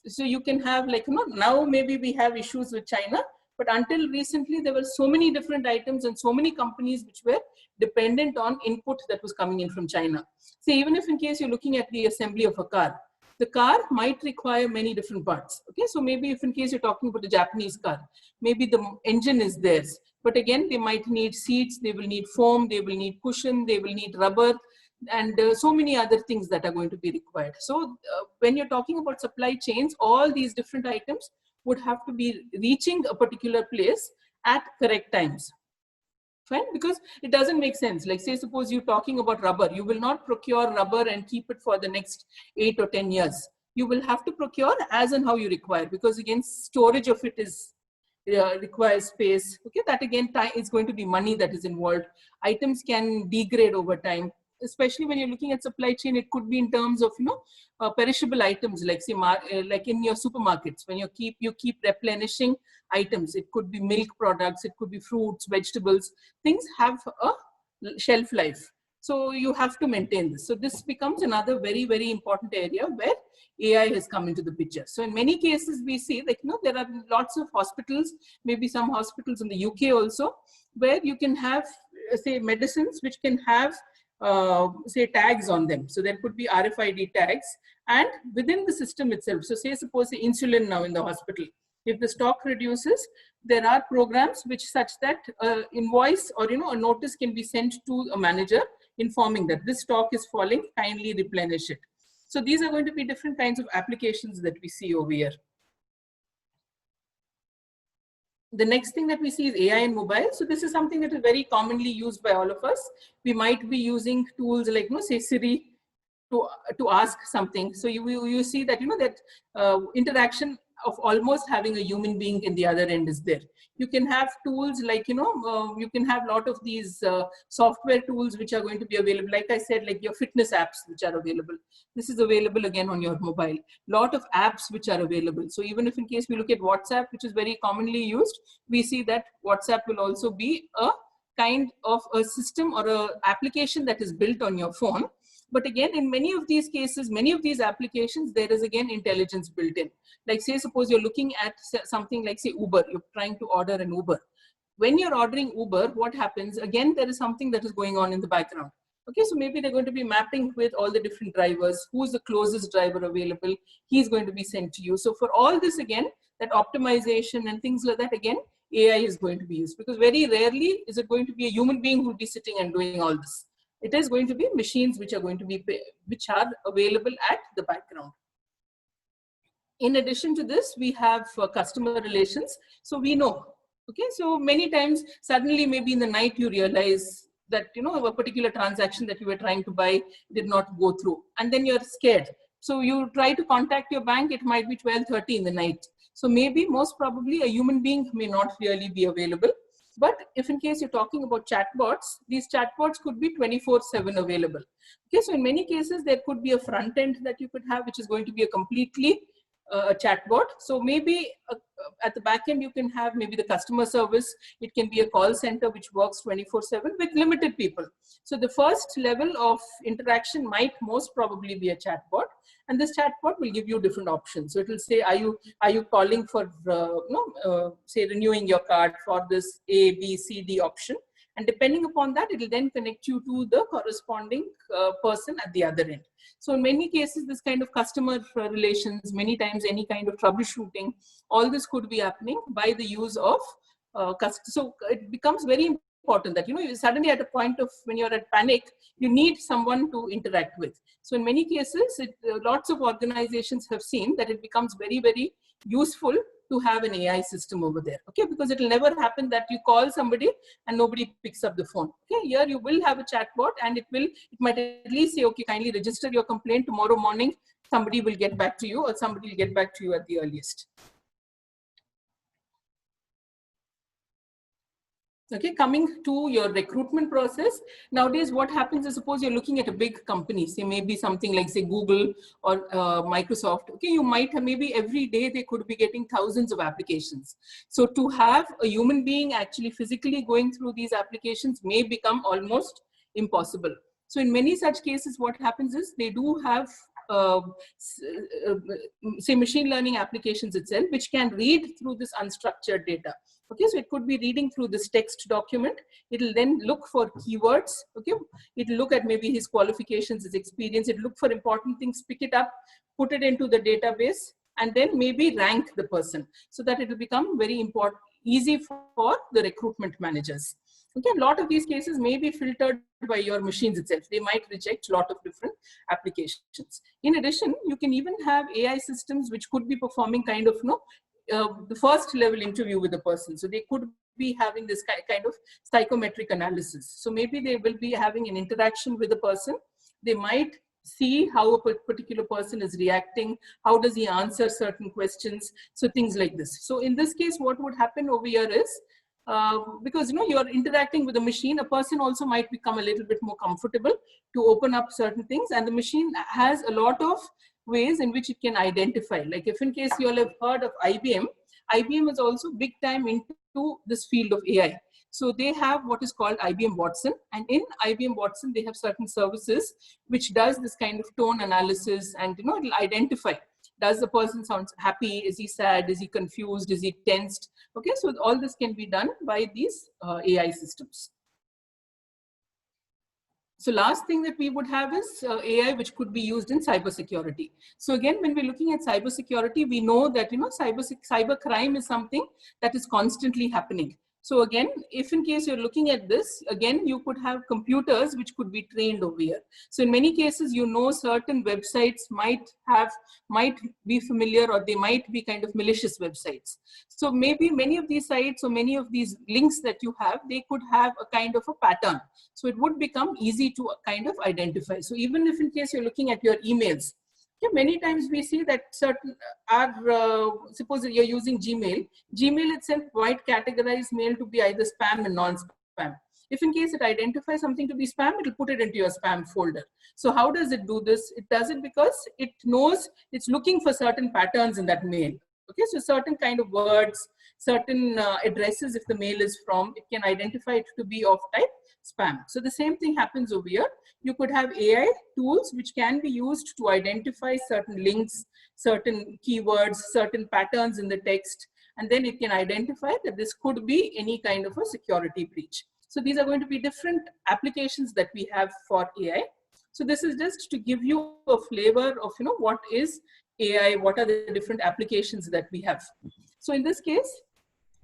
So you can have now maybe we have issues with China, but until recently, there were so many different items and so many companies which were dependent on input that was coming in from China. So even if in case you're looking at the assembly of a car, the car might require many different parts. Okay, so maybe if in case you're talking about a Japanese car, maybe the engine is theirs, but again, they might need seats, they will need foam, they will need cushion, they will need rubber, and so many other things that are going to be required. So when you're talking about supply chains, all these different items would have to be reaching a particular place at correct times. Fine, because it doesn't make sense. Like say, suppose you're talking about rubber, you will not procure rubber and keep it for the next 8 or 10 years. You will have to procure as and how you require, because again, storage of it is requires space. Okay, that again, time is going to be money that is involved. Items can degrade over time. Especially when you're looking at supply chain, it could be in terms of perishable items, like say like in your supermarkets, when you keep replenishing items. It could be milk products, it could be fruits, vegetables. Things have a shelf life, so you have to maintain this. So this becomes another very, very important area where AI has come into the picture. So in many cases, we see that there are lots of hospitals, maybe some hospitals in the UK also, where you can have say medicines which can have say tags on them. So there could be RFID tags, and within the system itself. So say suppose the insulin now in the hospital, if the stock reduces, there are programs which such that invoice or a notice can be sent to a manager informing that this stock is falling, kindly replenish it. So these are going to be different kinds of applications that we see over here. The next thing that we see is AI in mobile. So this is something that is very commonly used by all of us. We might be using tools like, say Siri to ask something. So you see that, that interaction of almost having a human being in the other end is there. You can have tools like, you can have a lot of these software tools which are going to be available. Like I said, like your fitness apps which are available. This is available again on your mobile. Lot of apps which are available. So even if in case we look at WhatsApp, which is very commonly used, we see that WhatsApp will also be a kind of a system or a application that is built on your phone. But again, in many of these cases, many of these applications, there is again intelligence built in. Like say, suppose you're looking at something like say Uber, you're trying to order an Uber. When you're ordering Uber, what happens? Again, there is something that is going on in the background. Okay, so maybe they're going to be mapping with all the different drivers. Who's the closest driver available? He's going to be sent to you. So for all this again, that optimization and things like that, again, AI is going to be used, because very rarely is it going to be a human being who will be sitting and doing all this. It is going to be machines which are going to be, which are available at the background. In addition to this, we have customer relations. So we know, okay, so many times suddenly maybe in the night you realize that, a particular transaction that you were trying to buy did not go through, and then you're scared. So you try to contact your bank, it might be 12:30 in the night. So maybe most probably a human being may not really be available. But if in case you're talking about chatbots, these chatbots could be 24/7 available. Okay, so in many cases, there could be a front end that you could have, which is going to be a completely a chatbot. So maybe at the back end, you can have maybe the customer service. It can be a call center which works 24/7 with limited people. So the first level of interaction might most probably be a chatbot. And this chatbot will give you different options. So it will say, are you calling for, say renewing your card for this A, B, C, D option? And depending upon that, it will then connect you to the corresponding person at the other end. So in many cases, this kind of customer relations, many times any kind of troubleshooting, all this could be happening by the use of so it becomes very important that, you're suddenly at a point of when you're at panic, you need someone to interact with. So in many cases, lots of organizations have seen that it becomes very, very useful to have an AI system over there, okay? Because it will never happen that you call somebody and nobody picks up the phone, okay? Here you will have a chatbot, and it might at least say, okay, kindly register your complaint tomorrow morning, somebody will get back to you, or somebody will get back to you at the earliest. Okay, coming to your recruitment process. Nowadays, what happens is, suppose you're looking at a big company, say maybe something like, say, Google or Microsoft. Okay, you might have, maybe every day they could be getting thousands of applications. So to have a human being actually physically going through these applications may become almost impossible. So in many such cases, what happens is they do have say machine learning applications itself, which can read through this unstructured data. Okay, so it could be reading through this text document. It'll then look for keywords. Okay, it'll look at maybe his qualifications, his experience. It'll look for important things, pick it up, put it into the database, and then maybe rank the person so that it will become very important, easy for the recruitment managers. Okay, a lot of these cases may be filtered by your machines itself. They might reject a lot of different applications. In addition, you can even have AI systems which could be performing kind of, the first level interview with the person. So they could be having this kind of psychometric analysis. So maybe they will be having an interaction with the person. They might see how a particular person is reacting, how does he answer certain questions, so things like this. So in this case, what would happen over here is, because you're interacting with a machine, a person also might become a little bit more comfortable to open up certain things, and the machine has a lot of ways in which it can identify. Like if in case you all have heard of IBM, IBM is also big time into this field of AI. So they have what is called IBM Watson, and in IBM Watson they have certain services which does this kind of tone analysis, and it'll identify, does the person sound happy, is he sad, is he confused, is he tensed? Okay, so all this can be done by these AI systems. So last thing that we would have is AI, which could be used in cybersecurity. So again, when we're looking at cybersecurity, we know that cyber crime is something that is constantly happening. So again, if in case you're looking at this, again, you could have computers which could be trained over here. So in many cases, certain websites might be familiar, or they might be kind of malicious websites. So maybe many of these sites or many of these links that you have, they could have a kind of a pattern. So it would become easy to kind of identify. So even if in case you're looking at your emails, many times we see that certain suppose you're using Gmail. Gmail itself might categorize mail to be either spam and non-spam. If in case it identifies something to be spam, it will put it into your spam folder. So how does it do this? It does it because it knows it's looking for certain patterns in that mail. Okay, so certain kind of words, certain addresses, if the mail is from, it can identify it to be of type spam. So the same thing happens over here. You could have AI tools which can be used to identify certain links, certain keywords, certain patterns in the text, and then it can identify that this could be any kind of a security breach. So these are going to be different applications that we have for AI. So this is just to give you a flavor of what is AI, what are the different applications that we have. So in this case,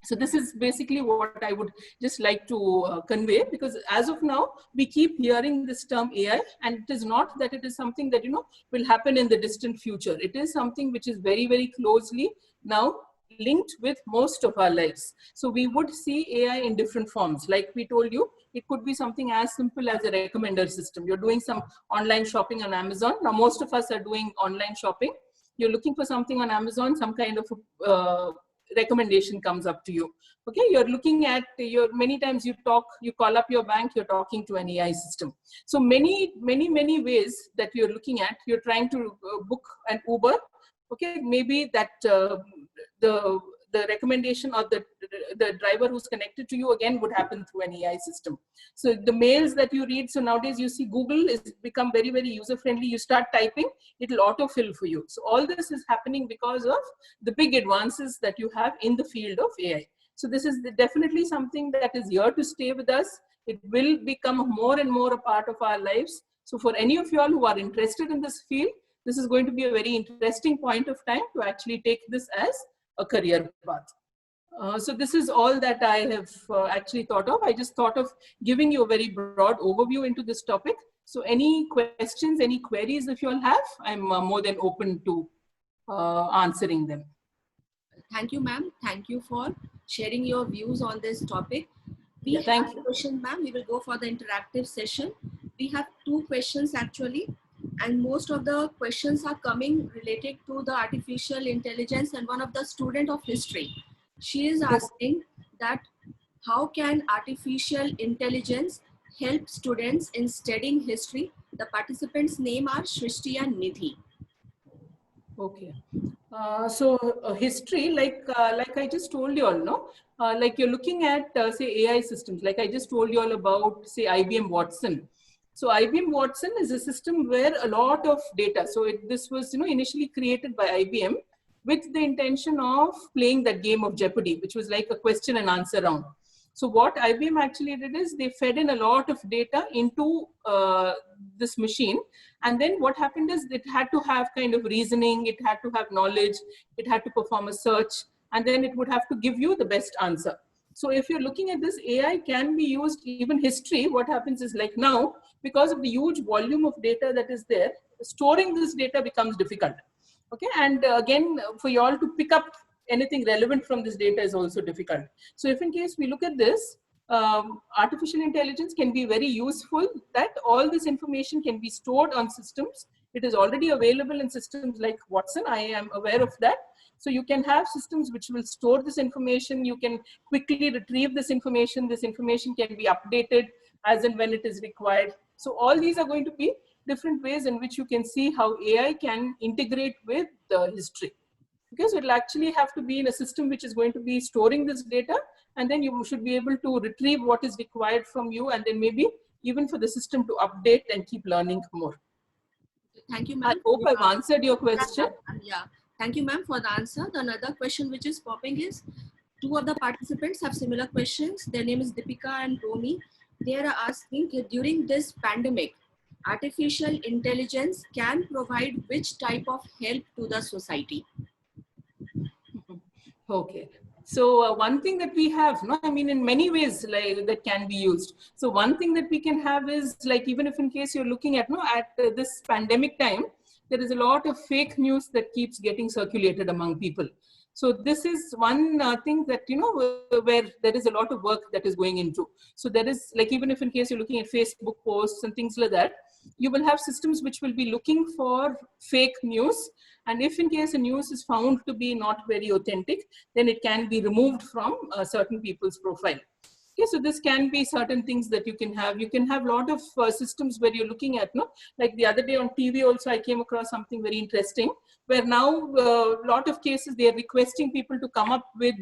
so this is basically what I would just like to convey, because as of now, we keep hearing this term AI, and it is not that it is something that, will happen in the distant future. It is something which is very, very closely now linked with most of our lives. So we would see AI in different forms. Like we told you, it could be something as simple as a recommender system. You're doing some online shopping on Amazon. Now, most of us are doing online shopping. You're looking for something on Amazon, some kind of recommendation comes up to you. Okay, you're looking at many times you call up your bank, you're talking to an AI system. So many ways that you're looking at, you're trying to book an Uber. Okay, maybe that the recommendation or the driver who's connected to you again would happen through an AI system. So the mails that you read, so nowadays you see Google is become very, very user friendly. You start typing, it'll autofill for you. So all this is happening because of the big advances that you have in the field of AI. So this is definitely something that is here to stay with us. It will become more and more a part of our lives. So for any of you all who are interested in this field, this is going to be a very interesting point of time to actually take this as a career path. So this is all that I have actually thought of. I just thought of giving you a very broad overview into this topic. So any questions, any queries if you all have, I'm more than open to answering them. Thank you, ma'am. Thank you for sharing your views on this topic. We Yeah, thank have you. a question, ma'am. We will go for the interactive session. We have 2 questions actually, and most of the questions are coming related to the artificial intelligence, and one of the student of history, she is asking that how can artificial intelligence help students in studying history? The participants' name are Shrishti and Nidhi. Okay. History, like I just told you all, no? Like you're looking at, say, AI systems, like I just told you all about, say, IBM Watson. So IBM Watson is a system where a lot of data, so this was, initially created by IBM with the intention of playing that game of Jeopardy, which was like a question and answer round. So what IBM actually did is they fed in a lot of data into this machine. And then what happened is it had to have kind of reasoning, it had to have knowledge, it had to perform a search, and then it would have to give you the best answer. So if you're looking at this, AI can be used, even history, what happens is like now, because of the huge volume of data that is there, storing this data becomes difficult. Okay, and again, for you all to pick up anything relevant from this data is also difficult. So if in case we look at this, artificial intelligence can be very useful, that all this information can be stored on systems. It is already available in systems like Watson. I am aware of that. So you can have systems which will store this information. You can quickly retrieve this information. This information can be updated as and when it is required. So all these are going to be different ways in which you can see how AI can integrate with the history. Because it will actually have to be in a system which is going to be storing this data, and then you should be able to retrieve what is required from you, and then maybe even for the system to update and keep learning more. Thank you, ma'am. I hope I've answered your question. Yeah. Thank you, ma'am, for the answer. The another question which is popping is, 2 of the participants have similar questions. Their name is Deepika and Romi. They are asking, during this pandemic, artificial intelligence can provide which type of help to the society? Okay. So one thing that we have, no, I mean, in many ways, like that can be used. So one thing that we can have is, like, even if in case you're looking at, this pandemic time, there is a lot of fake news that keeps getting circulated among people. So this is one thing that, where there is a lot of work that is going into. So there is, like, even if in case you're looking at Facebook posts and things like that, you will have systems which will be looking for fake news. And if in case a news is found to be not very authentic, then it can be removed from certain people's profile. Okay, so this can be certain things that you can have. You can have a lot of systems where you're looking at, like the other day on TV also, I came across something very interesting, where now a lot of cases, they are requesting people to come up with,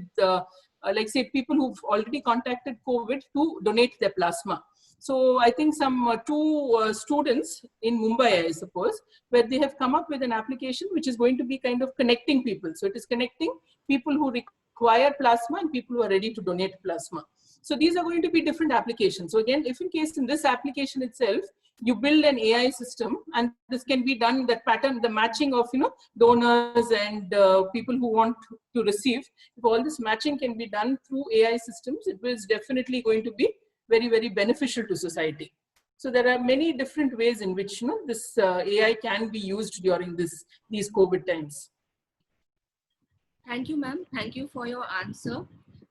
like say, people who've already contacted COVID to donate their plasma. So I think some 2 students in Mumbai, I suppose, where they have come up with an application which is going to be kind of connecting people. So it is connecting people who require plasma and people who are ready to donate plasma. So these are going to be different applications. So again, if in case in this application itself, you build an AI system, and this can be done, that pattern, the matching of, donors and people who want to receive, if all this matching can be done through AI systems, it is definitely going to be very, very beneficial to society. So there are many different ways in which, this AI can be used during these COVID times. Thank you, ma'am. Thank you for your answer.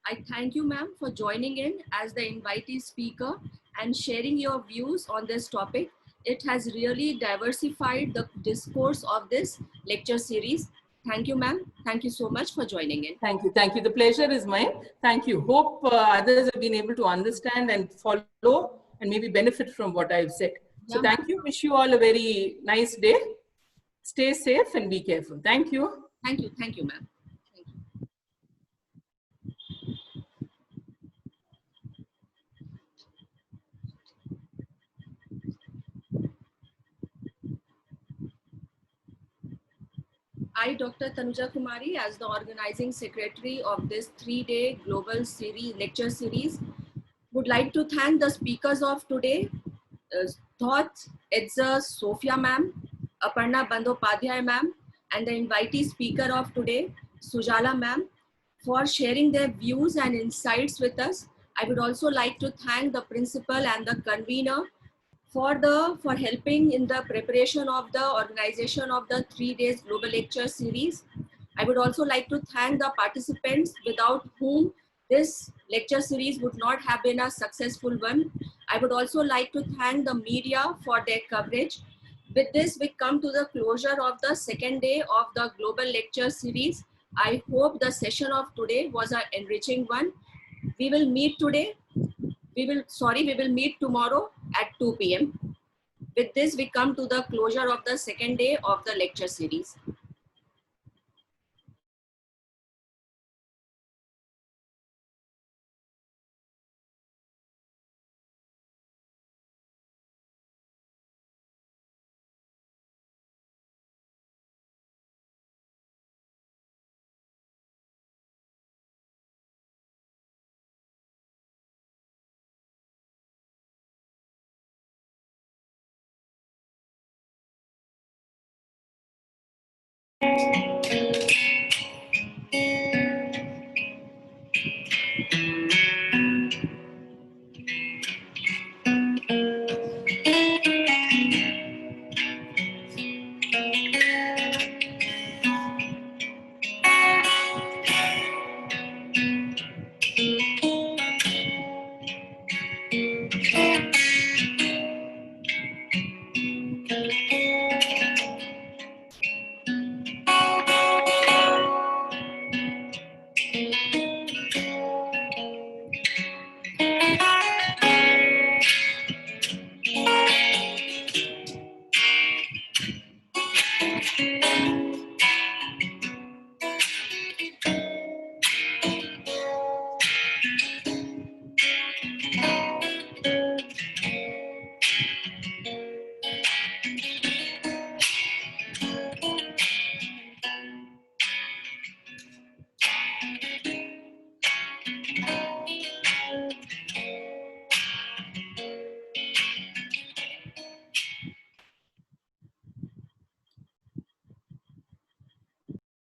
I thank you, ma'am, for joining in as the invitee speaker and sharing your views on this topic. It has really diversified the discourse of this lecture series. Thank you, ma'am. Thank you so much for joining in. Thank you. Thank you. The pleasure is mine. Thank you. Hope others have been able to understand and follow and maybe benefit from what I've said. So thank you. Wish you all a very nice day. Stay safe and be careful. Thank you. Thank you. Thank you, ma'am. I, Dr. Tanuja Kumari, as the organizing secretary of this 3-day global lecture series, would would like to thank the speakers of today, Thought Edza Sophia ma'am, Aparna Bandyopadhyay ma'am, and the invitee speaker of today, Sujala ma'am, for sharing their views and insights with us. I would also like to thank the principal and the convener for helping in the preparation of the organization of the 3 days global lecture series. I would also like to thank the participants without whom this lecture series would not have been a successful one. I would also like to thank the media for their coverage. With this, we come to the closure of the second day of the global lecture series. I hope the session of today was an enriching one. We will meet today. We will meet tomorrow at 2 p.m. With this, we come to the closure of the second day of the lecture series.